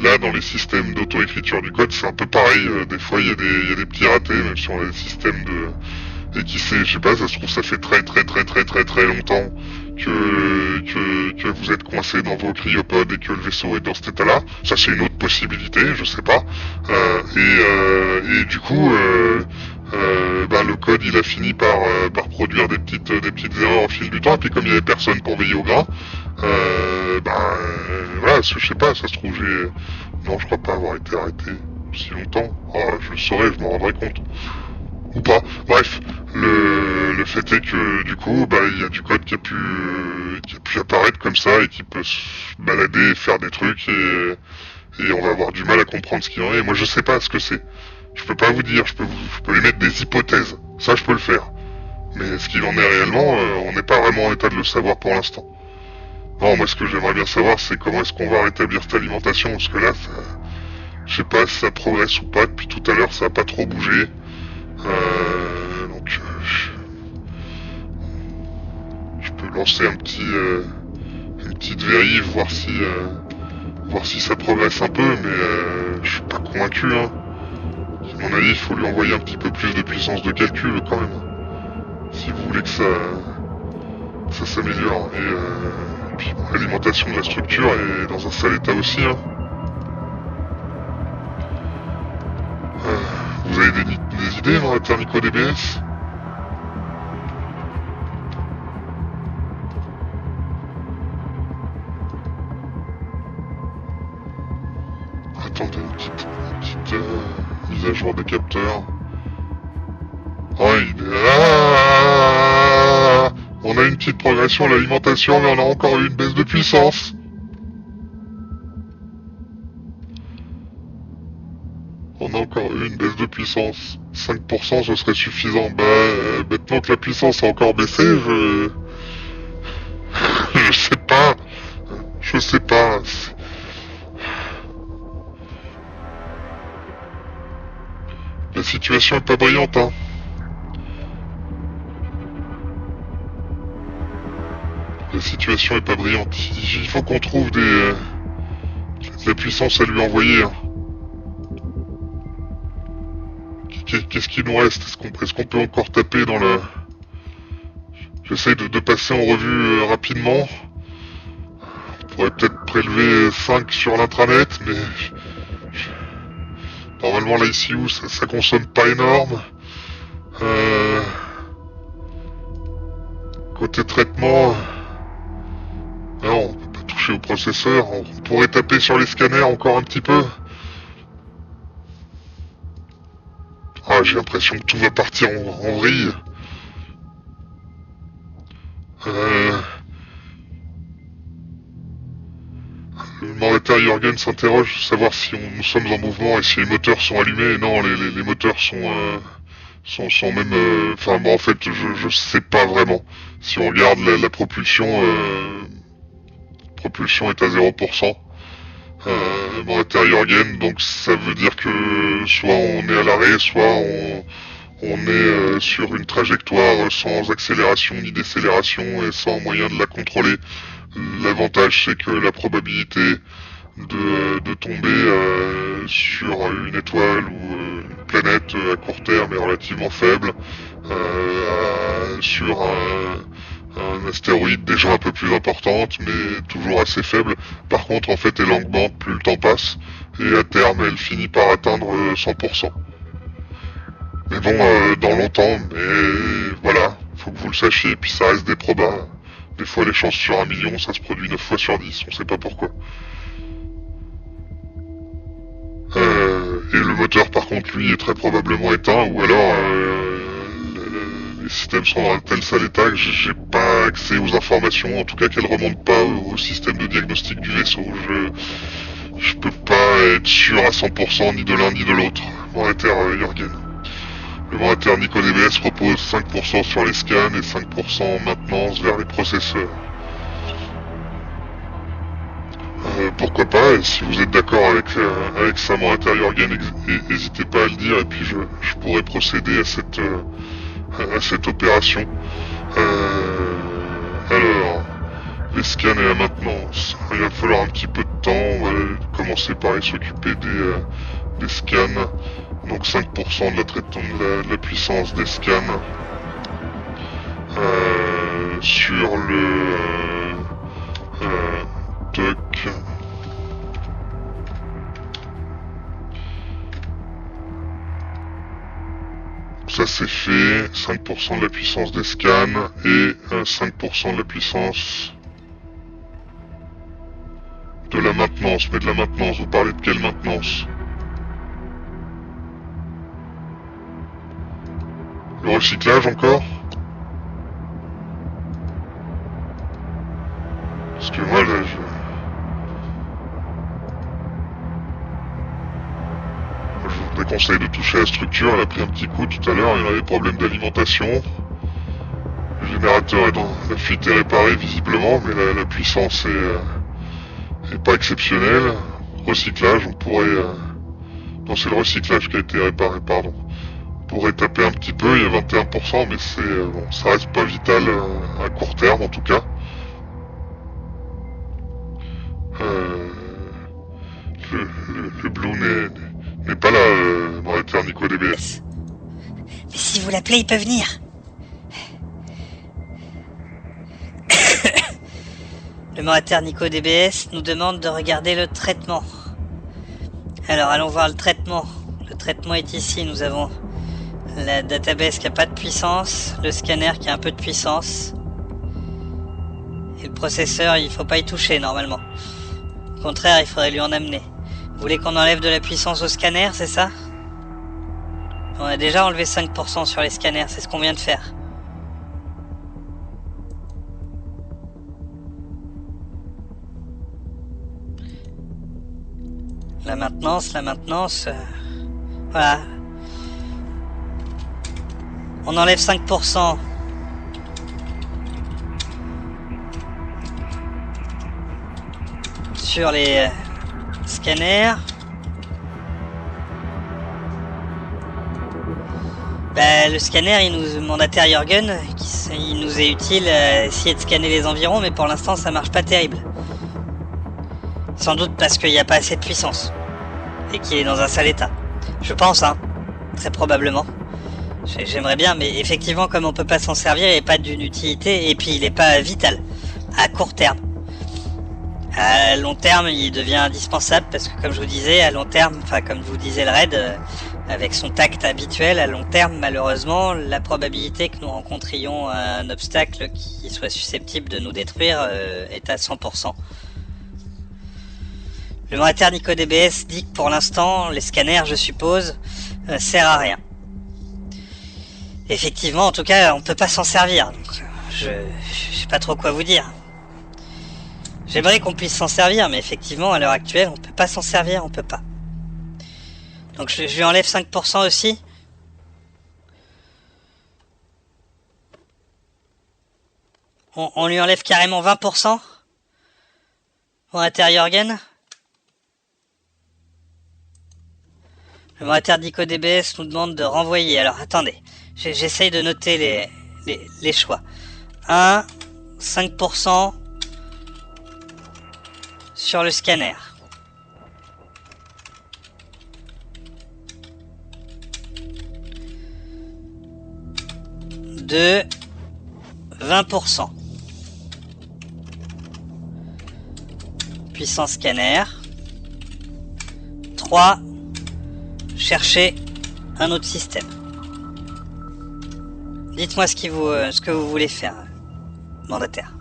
Là, dans les systèmes d'auto-écriture du code, c'est un peu pareil. Des fois, il y a des petits ratés, même sur les systèmes de... Et qui sait, je sais pas, ça se trouve, ça fait très longtemps que vous êtes coincé dans vos cryopodes et que le vaisseau est dans cet état-là. Ça, c'est une autre possibilité, je sais pas. Et du coup, le code, il a fini par produire des petites erreurs au fil du temps. Et puis, comme il y avait personne pour veiller au grain, voilà, je sais pas, ça se trouve, non, je crois pas avoir été arrêté aussi longtemps. Je le saurais, je m'en rendrais compte. Ou pas. Bref, le fait est que du coup, il y a du code qui a pu apparaître comme ça et qui peut se balader et faire des trucs et on va avoir du mal à comprendre ce qu'il en est. Moi, je sais pas ce que c'est. Je peux pas vous dire. Je peux émettre des hypothèses. Ça, je peux le faire. Mais ce qu'il en est réellement, on n'est pas vraiment en état de le savoir pour l'instant. Non, moi, ce que j'aimerais bien savoir, c'est comment est-ce qu'on va rétablir cette alimentation, parce que là, je sais pas si ça progresse ou pas. Depuis tout à l'heure, ça a pas trop bougé. Je peux lancer une petite vérif, voir si ça progresse un peu, mais je suis pas convaincu, hein. À mon avis, il faut lui envoyer un petit peu plus de puissance de calcul quand même, si vous voulez que ça s'améliore. Et puis l'alimentation de la structure est dans un sale état aussi, hein. Vous avez des idées dans la Terre NicoDBS? Attendez, une petite mise à jour des capteurs. On a une petite progression à l'alimentation, mais on a encore eu une baisse de puissance. On a encore eu une baisse de puissance. 5% ce serait suffisant. Maintenant que la puissance a encore baissé, je sais pas. Je sais pas. La situation est pas brillante, hein. La situation est pas brillante. Il faut qu'on trouve de la puissance à lui envoyer, hein. Qu'est-ce qu'il nous reste? Est-ce qu'on peut encore taper dans le... J'essaye de passer en revue rapidement. On pourrait peut-être prélever 5 sur l'intranet, mais... Normalement, l'ICU, ça consomme pas énorme. Côté traitement... Non, on peut pas toucher toucher au processeur. On pourrait taper sur les scanners encore un petit peu. Ah, j'ai l'impression que tout va partir en vrille. Le Moriteur Jürgen s'interroge, savoir si nous sommes en mouvement et si les moteurs sont allumés. Et non, les moteurs sont même... Enfin, bon, en fait, je sais pas vraiment. Si on regarde la propulsion... propulsion est à 0%. Moriteur Jürgen, donc ça veut dire que soit on est à l'arrêt, soit on est sur une trajectoire sans accélération ni décélération et sans moyen de la contrôler. L'avantage, c'est que la probabilité de tomber sur une étoile ou une planète à court terme est relativement faible. Sur un astéroïde déjà un peu plus importante, mais toujours assez faible. Par contre, en fait, elle augmente plus le temps passe, et à terme, elle finit par atteindre 100%. Mais bon, dans longtemps, mais voilà, faut que vous le sachiez, et puis ça reste des probas. Des fois, les chances sur 1 million, ça se produit 9 fois sur 10, on sait pas pourquoi. Et le moteur, par contre, lui, est très probablement éteint, ou alors les systèmes sont dans un tel sale état que j'ai pas accès aux informations, en tout cas qu'elles remontent pas au système de diagnostic du vaisseau. Je peux pas être sûr à 100% ni de l'un ni de l'autre. Moriteur Jürgen. Le Moriteur NicoDBS propose 5% sur les scans et 5% en maintenance vers les processeurs. Pourquoi pas, et si vous êtes d'accord avec ça, Moriteur Jürgen, n'hésitez pas à le dire, et puis je pourrais procéder à cette opération. Alors, les scans et la maintenance. Il va falloir un petit peu de temps. On va commencer par s'occuper des scans. Donc 5% de la puissance des scans sur le TOC. Ça c'est fait, 5% de la puissance des scans et 5% de la puissance de la maintenance. Mais de la maintenance, vous parlez de quelle maintenance? Le recyclage encore? Parce que moi là je vous déconseille de toucher à la structure, elle a pris un petit coup tout à l'heure, il y avait des problèmes d'alimentation. Le générateur est dans la fuite est réparée visiblement, mais la puissance est pas exceptionnelle. Recyclage, on pourrait... Non, c'est le recyclage qui a été réparé, pardon. On pourrait taper un petit peu, il y a 21%, mais c'est bon, ça reste pas vital à court terme en tout cas. Le Blue n'est pas là, Moriteur NicoDBS. Mais si vous l'appelez, il peut venir. Le Moriteur NicoDBS nous demande de regarder le traitement. Alors allons voir le traitement. Le traitement est ici, nous avons la database qui a pas de puissance, le scanner qui a un peu de puissance. Et le processeur, il faut pas y toucher normalement. Au contraire, il faudrait lui en amener. Vous voulez qu'on enlève de la puissance au scanner, c'est ça? On a déjà enlevé 5% sur les scanners, c'est ce qu'on vient de faire. La maintenance, voilà. On enlève 5% sur les scanners. Bah, le scanner, il nous mandataire Jürgen, il nous est utile à essayer de scanner les environs, mais pour l'instant ça marche pas terrible. Sans doute parce qu'il n'y a pas assez de puissance et qu'il est dans un sale état. Je pense, hein, très probablement. J'aimerais bien, mais effectivement, comme on peut pas s'en servir, il n'est pas d'une utilité et puis il n'est pas vital à court terme. À long terme, il devient indispensable parce que, comme je vous disais, à long terme, enfin comme vous disait le raid, avec son tact habituel, à long terme, malheureusement, la probabilité que nous rencontrions un obstacle qui soit susceptible de nous détruire est à 100%. Le monétaire NicoDBS dit que pour l'instant, les scanners, je suppose, servent à rien. Effectivement, en tout cas, on peut pas s'en servir. Donc, je sais pas trop quoi vous dire. J'aimerais qu'on puisse s'en servir, mais effectivement, à l'heure actuelle, on peut pas s'en servir, on peut pas. Donc je lui enlève 5% aussi. On lui enlève carrément 20%. Monétaire Jorgen. Le monétaire NicoDBS nous demande de renvoyer. Alors attendez, j'essaye de noter les choix. 1, 5% sur le scanner. 2, 20%. Puissance scanner. 3, chercher un autre système. Dites-moi ce que vous voulez faire, mandataire.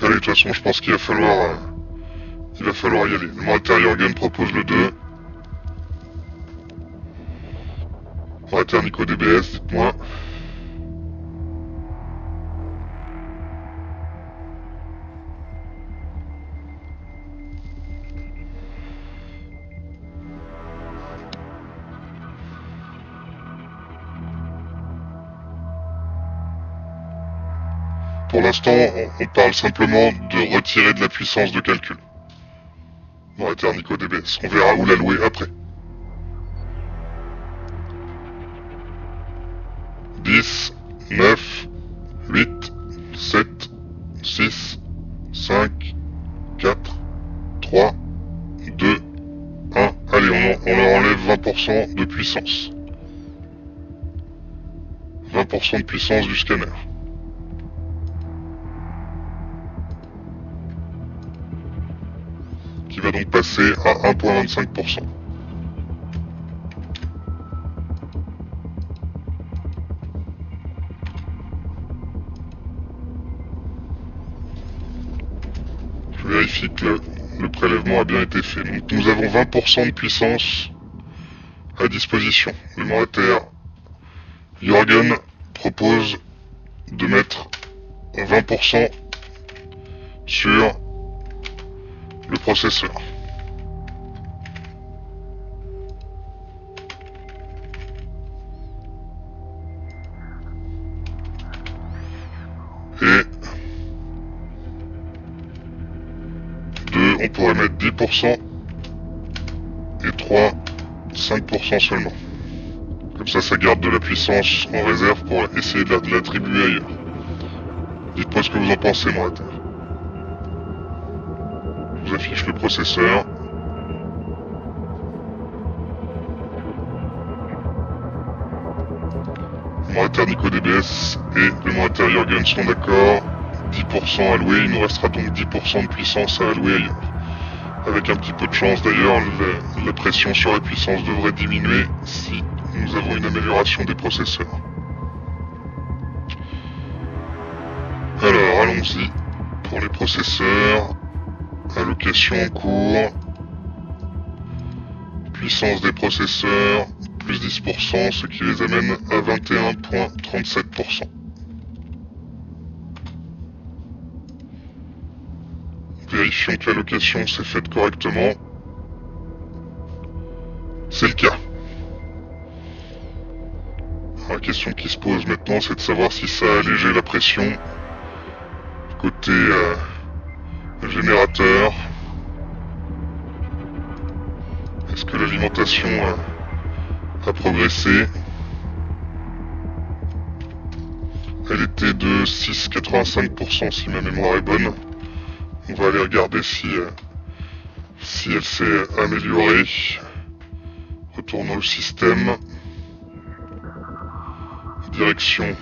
Allez, de toute façon, je pense qu'il va falloir y aller. Le monétaire Jorgen propose le 2. Monétaire NicoDBS, dites-moi. Pour l'instant, on parle simplement de retirer de la puissance de calcul. Monétaire NicoDBS. On verra où l'allouer après. 10, 9, 8, 7, 6, 5, 4, 3, 2, 1. Allez, on leur enlève 20% de puissance. 20% de puissance du scanner. Qui va donc passer à 1,25%. Je vérifie que le prélèvement a bien été fait. Donc nous avons 20% de puissance à disposition. Le monétaire Jorgen propose de mettre 20% sur le processeur. Et 2, on pourrait mettre 10%. Et 3, 5% seulement. Comme ça garde de la puissance en réserve pour essayer de l'attribuer ailleurs. Dites-moi ce que vous en pensez, monétaire. Je vous affiche le processeur. Le monétaire NicoDBS et le monétaire Jorgen sont d'accord. 10% alloué, il nous restera donc 10% de puissance à allouer ailleurs. Avec un petit peu de chance d'ailleurs, la pression sur la puissance devrait diminuer si nous avons une amélioration des processeurs. Alors, allons-y pour les processeurs. Allocation en cours. Puissance des processeurs, plus 10%, ce qui les amène à 21,37%. Vérifions que l'allocation s'est faite correctement. C'est le cas. Alors, la question qui se pose maintenant, c'est de savoir si ça a allégé la pression côté générateur. Est-ce que l'alimentation a progressé? Elle était de 6,85% si ma mémoire est bonne. On va aller regarder si elle s'est améliorée. Retournons au système. Direction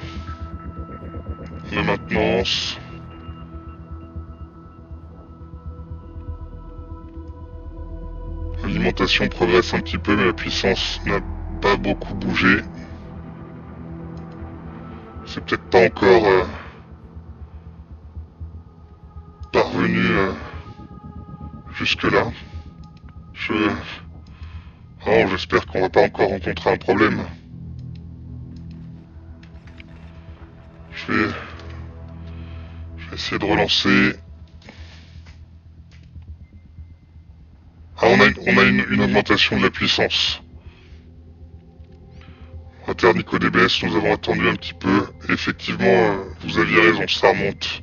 de maintenance. L'alimentation progresse un petit peu, mais la puissance n'a pas beaucoup bougé. suis peut-être pas encore parvenu jusque-là. Oh, j'espère qu'on va pas encore rencontrer un problème. Je vais essayer de relancer. Ah, on a une augmentation de la puissance. Inter Nico DBS, nous avons attendu un petit peu. Et effectivement, vous aviez raison, ça remonte.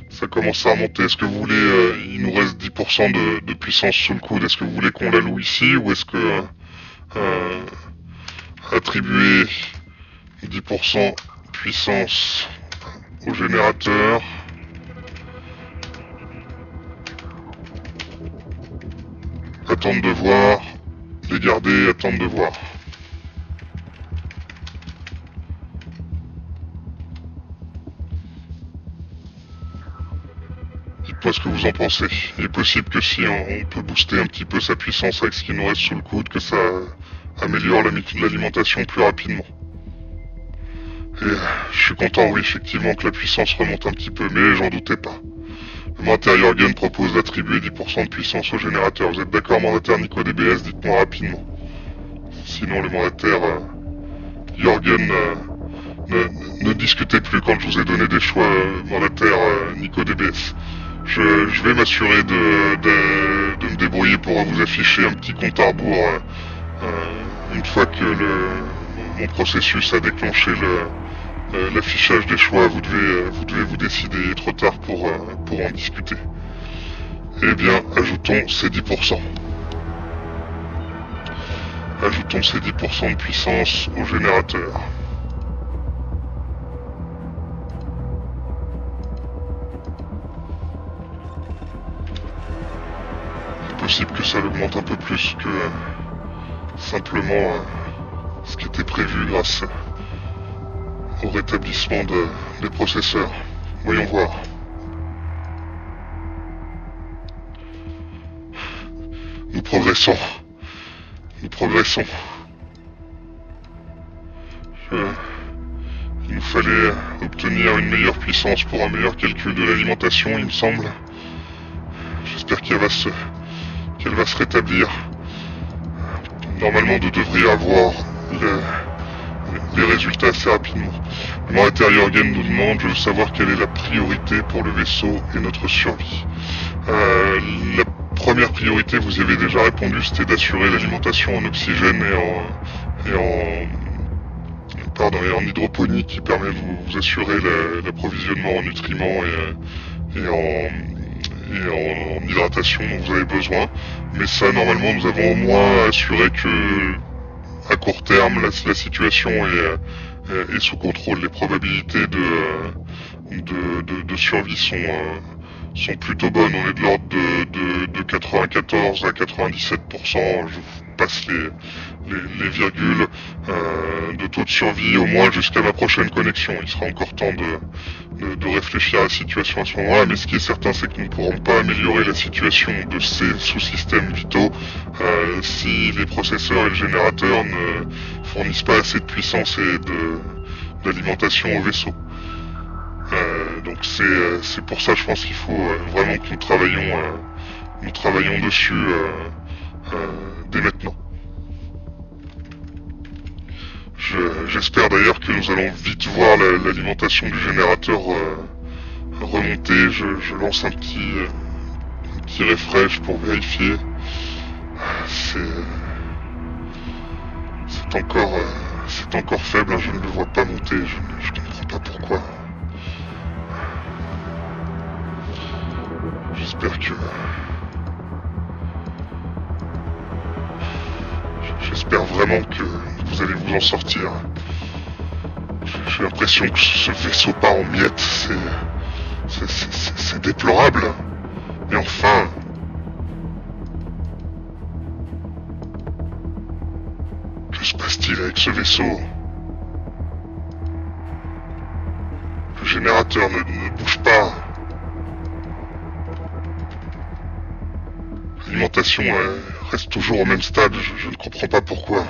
Ça commence à remonter. Est-ce que vous voulez... il nous reste 10% de puissance sous le coude. Est-ce que vous voulez qu'on la loue ici ou est-ce que... attribuer 10% puissance au générateur. Attendre de voir. Les garder, attendre de voir. Dites-moi ce que vous en pensez. Il est possible que si on peut booster un petit peu sa puissance avec ce qui nous reste sous le coude, que ça améliore l'alimentation plus rapidement. Et je suis content, oui, effectivement, que la puissance remonte un petit peu, mais j'en doutais pas. Le mandataire Jorgen propose d'attribuer 10% de puissance au générateur. Vous êtes d'accord, mandataire Nico DBS? Dites-moi rapidement. Sinon, le mandataire Jorgen ne discutez plus quand je vous ai donné des choix, mandataire Nico DBS. Je vais m'assurer de me débrouiller pour vous afficher un petit compte à rebours une fois que mon processus a déclenché l'affichage des choix. Vous devez vous décider, il est trop tard pour en discuter. Eh bien, ajoutons ces 10%. Ajoutons ces 10% de puissance au générateur. Il est possible que ça l'augmente un peu plus que simplement ce qui était prévu grâce au rétablissement des processeurs. Voyons voir. Nous progressons. Nous progressons. Il nous fallait obtenir une meilleure puissance pour un meilleur calcul de l'alimentation, il me semble. J'espère qu'elle va se rétablir. Normalement, nous devrions avoir les résultats assez rapidement. Le mandataire Jorgen nous demande, je veux savoir quelle est la priorité pour le vaisseau et notre survie. La première priorité, vous y avez déjà répondu, c'était d'assurer l'alimentation en oxygène et en hydroponie qui permet de vous assurer l'approvisionnement en nutriments et en hydratation dont vous avez besoin. Mais ça, normalement, nous avons au moins assuré que à court terme, la situation est sous contrôle. Les probabilités de survie sont plutôt bonnes. On est de l'ordre de 94 à 97%. Je vous passe les virgules de taux de survie au moins jusqu'à ma prochaine connexion. Il sera encore temps de réfléchir à la situation à ce moment-là, mais ce qui est certain, c'est que nous ne pourrons pas améliorer la situation de ces sous-systèmes vitaux si les processeurs et le générateur ne fournissent pas assez de puissance et d'alimentation au vaisseau. Donc c'est pour ça, je pense qu'il faut vraiment que nous travaillons dessus dès maintenant. J'espère d'ailleurs que nous allons vite voir l'alimentation du générateur remonter. Je lance un petit refresh pour vérifier. C'est encore faible, hein, je ne le vois pas monter, je comprends pas pourquoi. J'espère vraiment que vous allez vous en sortir. J'ai l'impression que ce vaisseau part en miettes, c'est déplorable. Mais enfin... Que se passe-t-il avec ce vaisseau? Le générateur ne bouge pas. L'alimentation reste toujours au même stade, je ne comprends pas pourquoi.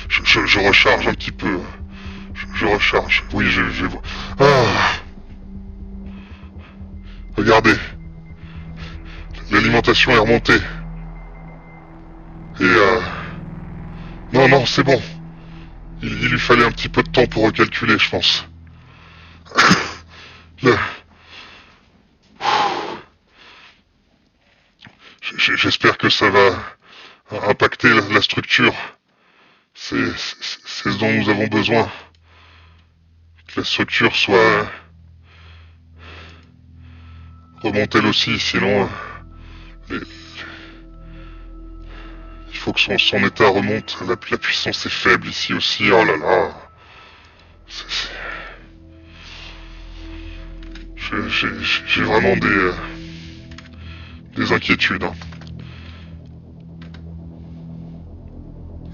Je Je recharge un petit peu. Je recharge. Oui, je vois. Ah. Regardez. L'alimentation est remontée. Et non, c'est bon. Il lui fallait un petit peu de temps pour recalculer, je pense. Le... J'espère que ça va impacter la structure. C'est ce dont nous avons besoin. Que la structure soit remonte elle aussi, sinon il faut que son état remonte. La puissance est faible ici aussi. Oh là là. J'ai vraiment des inquiétudes. Hein.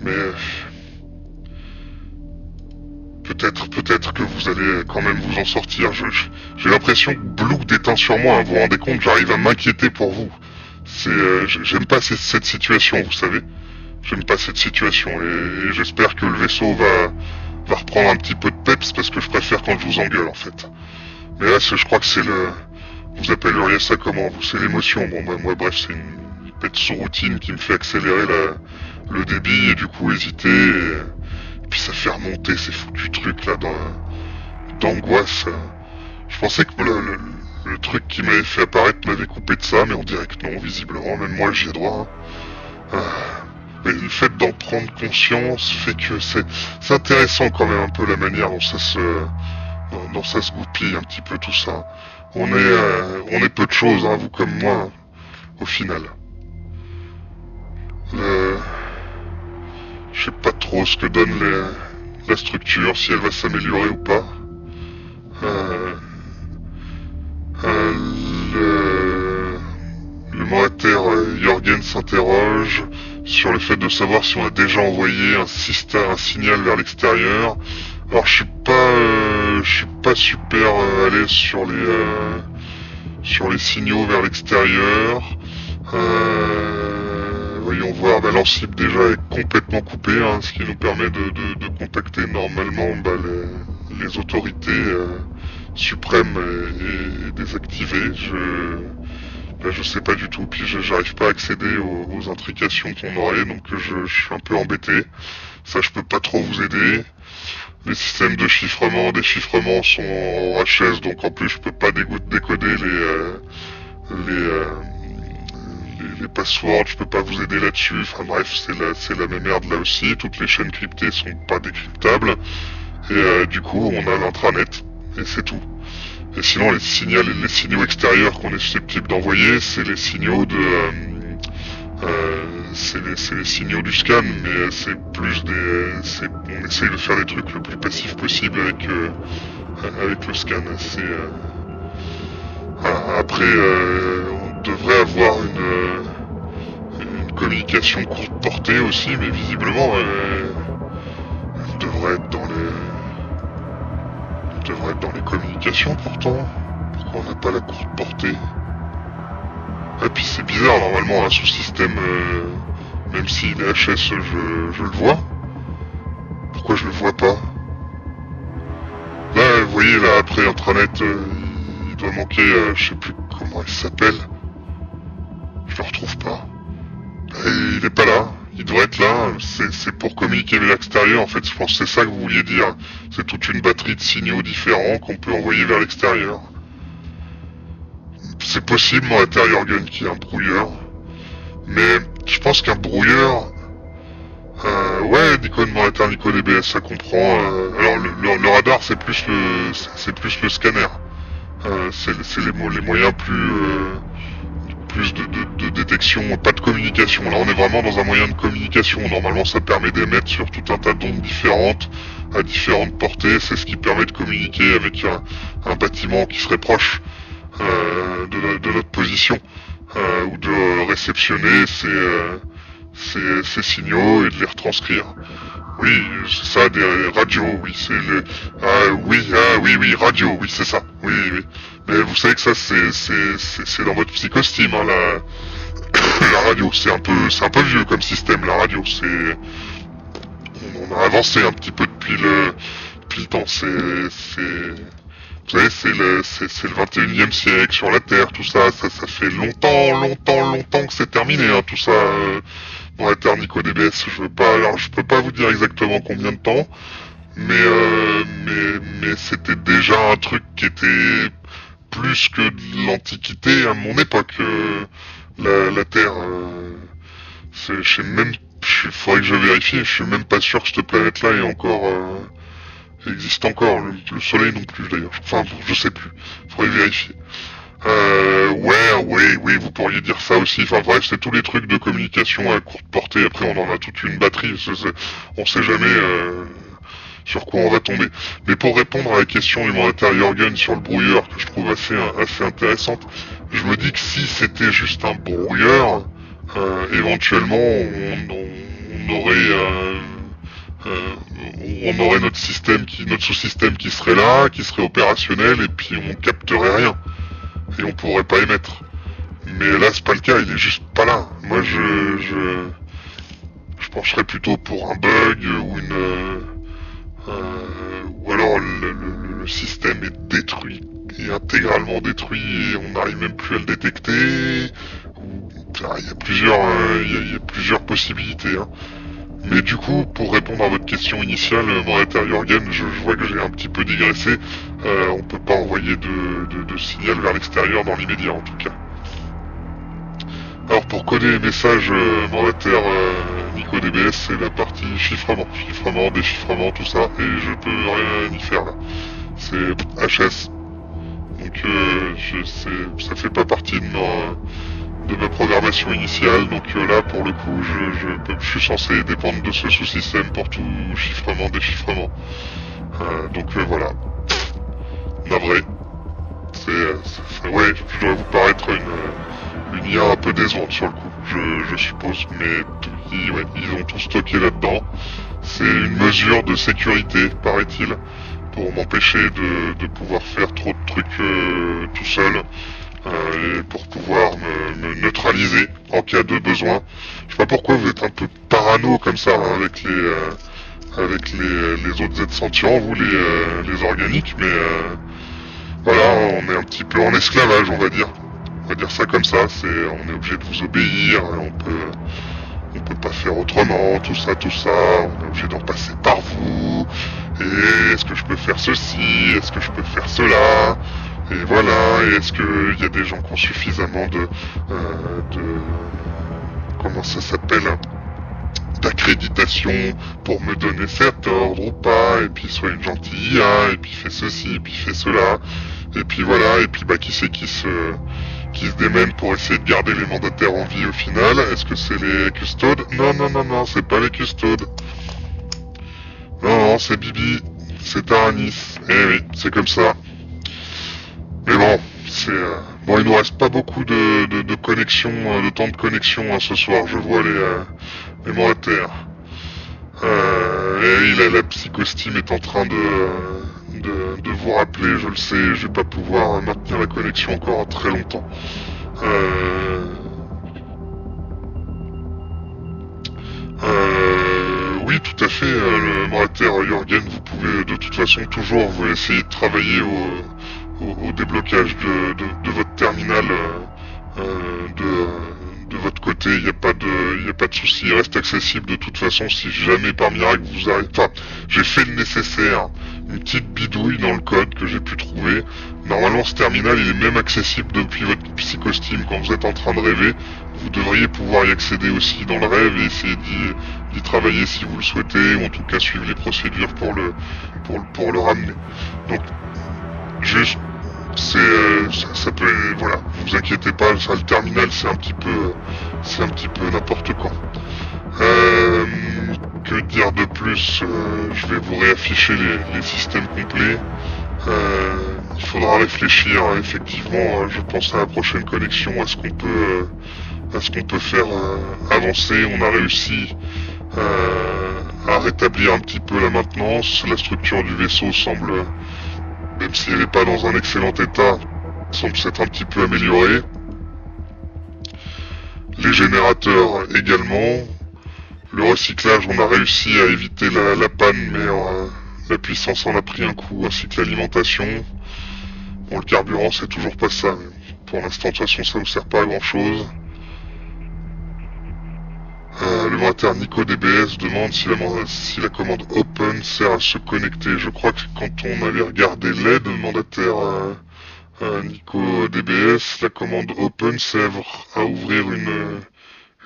Mais peut-être que vous allez quand même vous en sortir. J'ai l'impression que Blood déteint sur moi. Hein. Vous vous rendez compte, j'arrive à m'inquiéter pour vous. J'aime pas cette situation, vous savez. J'aime pas cette situation et j'espère que le vaisseau va reprendre un petit peu de peps parce que je préfère quand je vous engueule en fait. Mais là, je crois que c'est vous appelleriez ça comment vous? C'est l'émotion. Bon, moi, bref, c'est une pète sous-routine qui me fait accélérer le débit et du coup hésiter. Et puis ça fait remonter ces foutus trucs là d'angoisse. Je pensais que le truc qui m'avait fait apparaître m'avait coupé de ça, mais on dirait que non, visiblement. Même moi, j'y ai droit. Hein. Mais le fait d'en prendre conscience fait que c'est intéressant quand même un peu la manière dont ça se goupille un petit peu tout ça. On est peu de choses, hein, vous comme moi, au final. Je sais pas trop ce que donne la structure, si elle va s'améliorer ou pas. Le monétaire Jorgen s'interroge sur le fait de savoir si on a déjà envoyé un signal vers l'extérieur. Alors je suis pas super à l'aise sur les signaux vers l'extérieur. Voyons voir, l'ensemble déjà est complètement coupé, hein, ce qui nous permet de contacter normalement les autorités suprêmes et désactiver. Je sais pas du tout, puis j'arrive pas à accéder aux intrications qu'on aurait, donc je suis un peu embêté. Ça, je peux pas trop vous aider. Les systèmes de déchiffrement sont en HS, donc en plus je peux pas décoder les passwords, je peux pas vous aider là-dessus. Enfin bref, c'est la même merde là aussi. Toutes les chaînes cryptées sont pas décryptables. Et du coup, on a l'intranet. Et c'est tout. Et sinon, les signaux extérieurs qu'on est susceptible d'envoyer, c'est les signaux c'est les signaux du scan, mais c'est plus on essaye de faire des trucs le plus passif possible avec le scan. Après, on devrait avoir une communication courte portée aussi, mais visiblement, elle devrait être dans les communications pourtant. Pourquoi on n'a pas la courte portée? Et puis c'est bizarre, normalement un sous-système, même s'il est HS, je le vois. Pourquoi je le vois pas? Là, vous voyez, là, après intranet, il doit manquer, je sais plus comment il s'appelle. Je le retrouve pas. Et il est pas là. Il devrait être là. C'est pour communiquer avec l'extérieur, en fait. Je pense que c'est ça que vous vouliez dire. C'est toute une batterie de signaux différents qu'on peut envoyer vers l'extérieur. C'est possible, mon intérieur gun, qu'il y ait un brouilleur. Mais je pense qu'un brouilleur... ouais, Nico DBS, ça comprend. Alors le radar, c'est plus le scanner. C'est les moyens plus de détection, pas de communication. Là, on est vraiment dans un moyen de communication. Normalement, ça permet d'émettre sur tout un tas d'ondes différentes, à différentes portées. C'est ce qui permet de communiquer avec un bâtiment qui serait proche de notre position, ou de réceptionner ces signaux et de les retranscrire. Oui, c'est ça, des radios, oui, c'est le... oui, radio, oui, c'est ça, oui. Mais vous savez que ça, c'est dans votre psychostime, hein, la radio, c'est un peu vieux comme système, la radio, on a avancé un petit peu depuis le temps. Vous savez, c'est le 21e siècle sur la Terre, tout ça, ça fait longtemps que c'est terminé, hein, tout ça, dans la Terre NicoDBS. Je peux pas vous dire exactement combien de temps, mais c'était déjà un truc qui était plus que de l'Antiquité à mon époque. La Terre, je sais même, faudrait que je vérifie, je suis même pas sûr que cette planète-là est encore, existe encore. Le Soleil non plus d'ailleurs. Enfin, bon, je sais plus. Faudrait vérifier. Oui, vous pourriez dire ça aussi. Enfin bref, c'est tous les trucs de communication à courte portée. Après, on en a toute une batterie. On sait jamais sur quoi on va tomber. Mais pour répondre à la question du mandataire Jürgen sur le brouilleur, que je trouve assez intéressante, je me dis que si c'était juste un brouilleur, éventuellement, on aurait notre sous-système qui serait là, qui serait opérationnel, et puis on capterait rien. Et on pourrait pas émettre. Mais là, c'est pas le cas, il est juste pas là. Moi, je pencherais plutôt pour un bug, ou alors le système est détruit, est intégralement détruit, et on n'arrive même plus à le détecter. Il y a plusieurs possibilités, hein. Mais du coup, pour répondre à votre question initiale, mandataire Jürgen, je vois que j'ai un petit peu digressé. On peut pas envoyer de signal vers l'extérieur dans l'immédiat, en tout cas. Alors pour coder les messages mandataire NicoDBS, c'est la partie chiffrement, déchiffrement, tout ça, et je peux rien y faire là. C'est HS. Donc ça fait pas partie de ma programmation initiale, donc là pour le coup je suis censé dépendre de ce sous-système pour tout chiffrement, déchiffrement. Donc voilà. Navré. Ouais, je dois vous paraître une IA un peu décevante sur le coup, je suppose, mais ils ont tout stocké là-dedans. C'est une mesure de sécurité, paraît-il, pour m'empêcher de pouvoir faire trop de trucs tout seul. Et pour pouvoir me neutraliser en cas de besoin. Je sais pas pourquoi vous êtes un peu parano comme ça, hein, avec les autres êtres sentients, vous les organiques, mais voilà, on est un petit peu en esclavage, on va dire. On va dire ça comme ça, on est obligé de vous obéir, on peut pas faire autrement, tout ça, on est obligé d'en passer par vous, et est-ce que je peux faire ceci, est-ce que je peux faire cela, et voilà, et est-ce que il y a des gens qui ont suffisamment comment ça s'appelle, d'accréditation pour me donner cet ordre ou pas, et puis soit une gentille IA, et puis fait ceci, et puis fait cela, et puis voilà, et puis qui c'est qui se démène pour essayer de garder les mandataires en vie au final. Est-ce que c'est les custodes? Non, c'est pas les custodes. Non, c'est Bibi, c'est Taranis, eh oui, c'est comme ça. Mais bon, il nous reste pas beaucoup de connexion, de temps de connexion hein, ce soir, je vois les mandataires. Et la psychostime est en train de vous rappeler, je le sais, je vais pas pouvoir maintenir la connexion encore très longtemps. Oui, tout à fait, le mandataire Jürgen, vous pouvez de toute façon toujours vous essayer de travailler au déblocage de votre terminal de votre côté, il n'y a pas de souci, il reste accessible de toute façon si jamais par miracle vous arrivez. Enfin, j'ai fait le nécessaire, une petite bidouille dans le code que j'ai pu trouver. Normalement ce terminal il est même accessible depuis votre psychostime quand vous êtes en train de rêver. Vous devriez pouvoir y accéder aussi dans le rêve et essayer d'y travailler si vous le souhaitez, ou en tout cas suivre les procédures pour le ramener. Donc juste ça peut, voilà, vous inquiétez pas, ça, le terminal c'est un petit peu n'importe quoi. Que dire de plus, je vais vous réafficher les systèmes complets. Il faudra réfléchir effectivement, je pense à la prochaine connexion, à ce qu'on peut faire avancer. On a réussi à rétablir un petit peu la maintenance, la structure du vaisseau semble, même si elle n'est pas dans un excellent état, semble s'être un petit peu améliorée. Les générateurs également. Le recyclage, on a réussi à éviter la panne, mais la puissance en a pris un coup, ainsi que l'alimentation. Bon, le carburant, c'est toujours pas ça, mais pour l'instant, de toute façon, ça nous sert pas à grand chose. Le mandataire NicoDBS demande si la commande Open sert à se connecter. Je crois que quand on avait regardé l'aide mandataire NicoDBS, la commande Open sert à ouvrir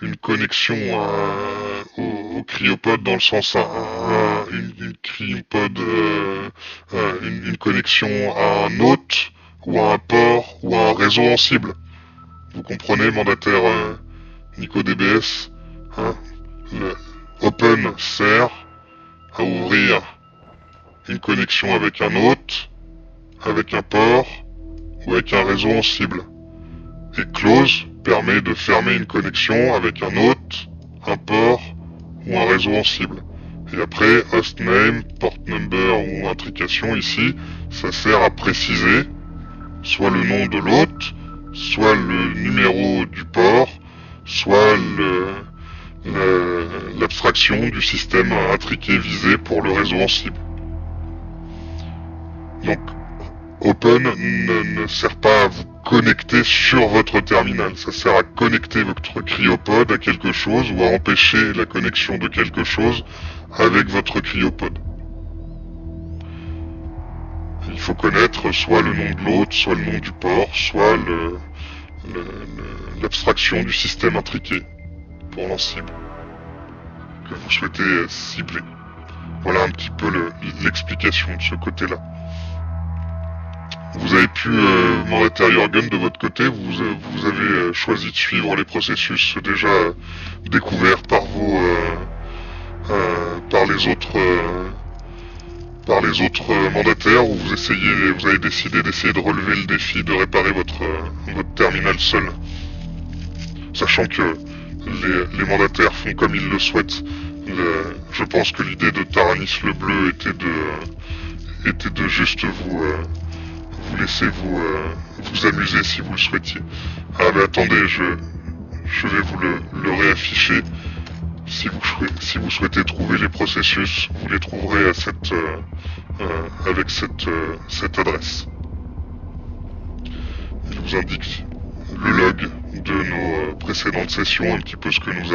une connexion au cryopode, dans le sens une cryopode, une connexion à un hôte ou à un port ou à un réseau en cible. Vous comprenez, mandataire NicoDBS, hein? Le Open sert à ouvrir une connexion avec un hôte, avec un port ou avec un réseau en cible. Et Close permet de fermer une connexion avec un hôte, un port ou un réseau en cible. Et après, hostname, port number ou intrication ici, ça sert à préciser soit le nom de l'hôte, soit le numéro du port, soit l'abstraction du système intriqué visé pour le réseau en cible. Donc, Open ne sert pas à vous connecter sur votre terminal. Ça sert à connecter votre cryopode à quelque chose ou à empêcher la connexion de quelque chose avec votre cryopode. Il faut connaître soit le nom de l'hôte, soit le nom du port, soit l'abstraction du système intriqué pour l'encible que vous souhaitez cibler. Voilà un petit peu l'explication de ce côté-là. Vous avez pu, mandataire Jürgen, de votre côté, vous avez choisi de suivre les processus déjà découverts par par les autres mandataires, ou vous avez décidé d'essayer de relever le défi de réparer votre terminal seul, sachant que les mandataires font comme ils le souhaitent. Je pense que l'idée de Taranis le Bleu était de juste vous laisser vous amuser si vous le souhaitiez. Ah mais attendez, je vais vous le réafficher. Si vous souhaitez trouver les processus, vous les trouverez avec cette adresse. Il vous indique le log de nos précédentes sessions, un petit peu ce que nous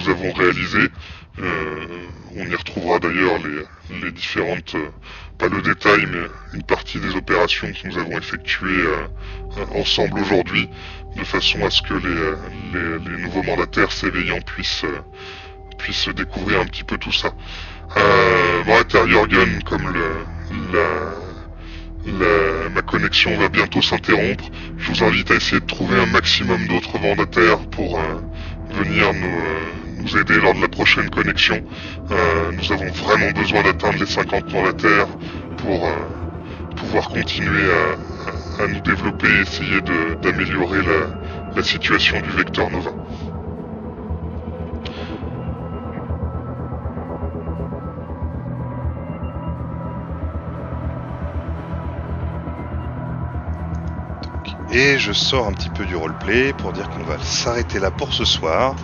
avons réalisé. On y retrouvera d'ailleurs les différentes, pas le détail, mais une partie des opérations que nous avons effectuées ensemble aujourd'hui, de façon à ce que les nouveaux mandataires s'éveillant puissent découvrir un petit peu tout ça. Mandataire Jürgen, comme ma connexion va bientôt s'interrompre, je vous invite à essayer de trouver un maximum d'autres mandataires pour venir nous aider lors de la prochaine connexion. Nous avons vraiment besoin d'atteindre les 50 mandataires pour pouvoir continuer à nous développer et essayer d'améliorer la situation du Vecteur Nova. Et je sors un petit peu du roleplay pour dire qu'on va s'arrêter là pour ce soir.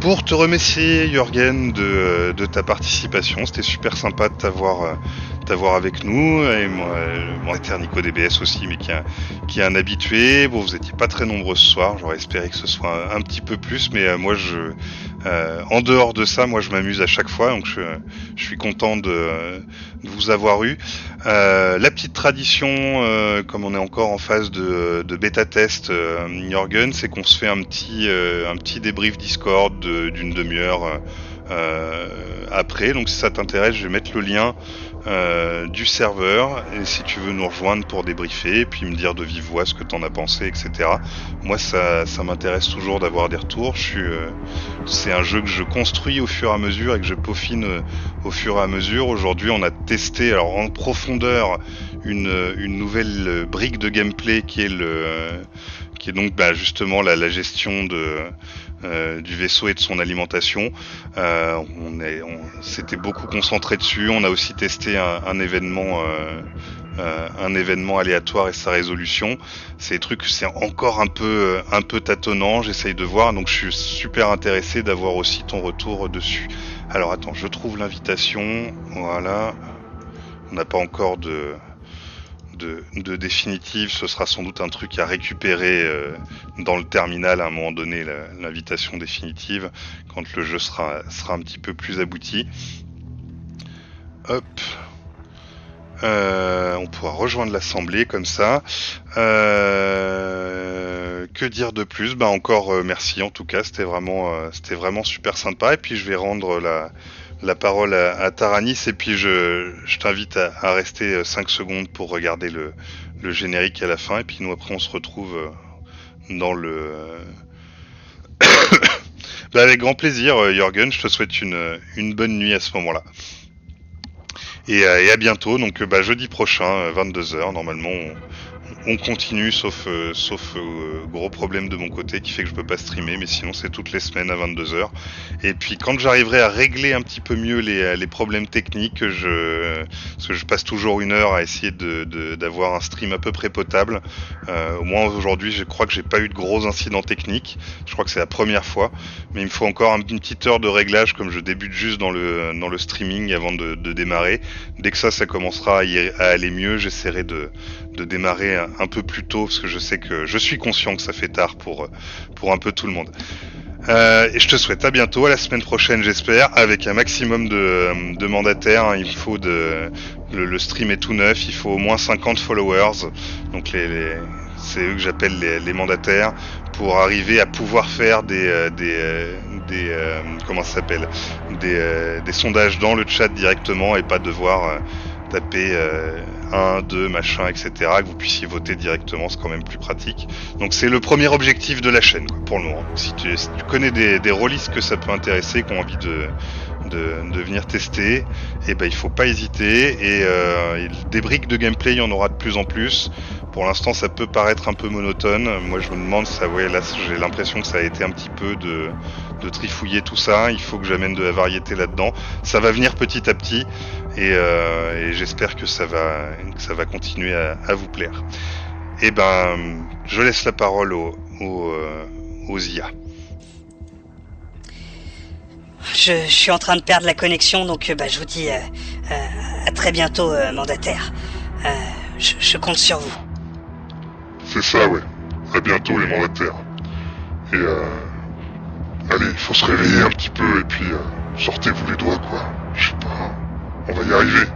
Pour te remercier, Jürgen, de ta participation. C'était super sympa de t'avoir avec nous. Et moi, le mandataire NicoDBS aussi, mais qui est un habitué. Bon, vous étiez pas très nombreux ce soir. J'aurais espéré que ce soit un petit peu plus. Mais moi, en dehors de ça, moi, je m'amuse à chaque fois. Donc, je suis content de vous avoir eu. La petite tradition, comme on est encore en phase de bêta test, Jürgen, c'est qu'on se fait un petit débrief Discord d'une demi-heure après. Donc si ça t'intéresse, je vais mettre le lien du serveur, et si tu veux nous rejoindre pour débriefer, puis me dire de vive voix ce que t'en as pensé, etc. Moi, ça m'intéresse toujours d'avoir des retours. C'est un jeu que je construis au fur et à mesure et que je peaufine au fur et à mesure. Aujourd'hui, on a testé en profondeur une nouvelle brique de gameplay qui est donc justement la gestion du vaisseau et de son alimentation. On s'était beaucoup concentré dessus. On a aussi testé un événement un événement aléatoire et sa résolution. C'est des trucs, c'est encore un peu tâtonnant, j'essaye de voir, donc je suis super intéressé d'avoir aussi ton retour dessus. Alors attends, je trouve l'invitation, voilà, on n'a pas encore de définitive, ce sera sans doute un truc à récupérer dans le terminal à un moment donné, l'invitation définitive, quand le jeu sera un petit peu plus abouti. Hop. On pourra rejoindre l'assemblée comme ça. Que dire de plus ? Bah encore merci en tout cas, c'était vraiment super sympa. Et puis je vais rendre la parole à Taranis et puis je t'invite à rester 5 secondes pour regarder le générique à la fin. Et puis nous après on se retrouve dans le... Bah avec grand plaisir Jürgen, je te souhaite une bonne nuit à ce moment-là. Et à bientôt, donc jeudi prochain, 22h, normalement on continue, sauf gros problème de mon côté qui fait que je peux pas streamer, mais sinon c'est toutes les semaines à 22h. Et puis quand j'arriverai à régler un petit peu mieux les problèmes techniques, parce que je passe toujours 1 heure à essayer d'avoir un stream à peu près potable. Au moins aujourd'hui je crois que j'ai pas eu de gros incidents techniques, je crois que c'est la première fois, mais il me faut encore une petite heure de réglage comme je débute juste dans le streaming avant de démarrer. Dès que ça commencera à aller mieux, j'essaierai de démarrer un peu plus tôt, parce que je suis conscient que ça fait tard pour un peu tout le monde. Et je te souhaite à bientôt, à la semaine prochaine j'espère, avec un maximum de mandataires. Il faut le stream est tout neuf, il faut au moins 50 followers, donc c'est eux que j'appelle les mandataires, pour arriver à pouvoir faire des comment ça s'appelle, des sondages dans le chat directement et pas devoir taper 1, 2, machin, etc. Que vous puissiez voter directement, c'est quand même plus pratique. Donc c'est le premier objectif de la chaîne, quoi, pour le moment. Si tu connais des rôlistes que ça peut intéresser, qui ont envie de venir tester, et il faut pas hésiter. Et des briques de gameplay, il y en aura de plus en plus. Pour l'instant, ça peut paraître un peu monotone. Moi, je me demande, là, j'ai l'impression que ça a été un petit peu de trifouiller tout ça. Il faut que j'amène de la variété là-dedans. Ça va venir petit à petit, et j'espère que ça va continuer à vous plaire. Et je laisse la parole aux IA. Je suis en train de perdre la connexion, donc je vous dis à très bientôt, mandataire. Je compte sur vous. C'est ça, ouais. À bientôt, les mandataires. Et allez, il faut se réveiller un petit peu, et puis sortez-vous les doigts, quoi. Je sais pas, on va y arriver.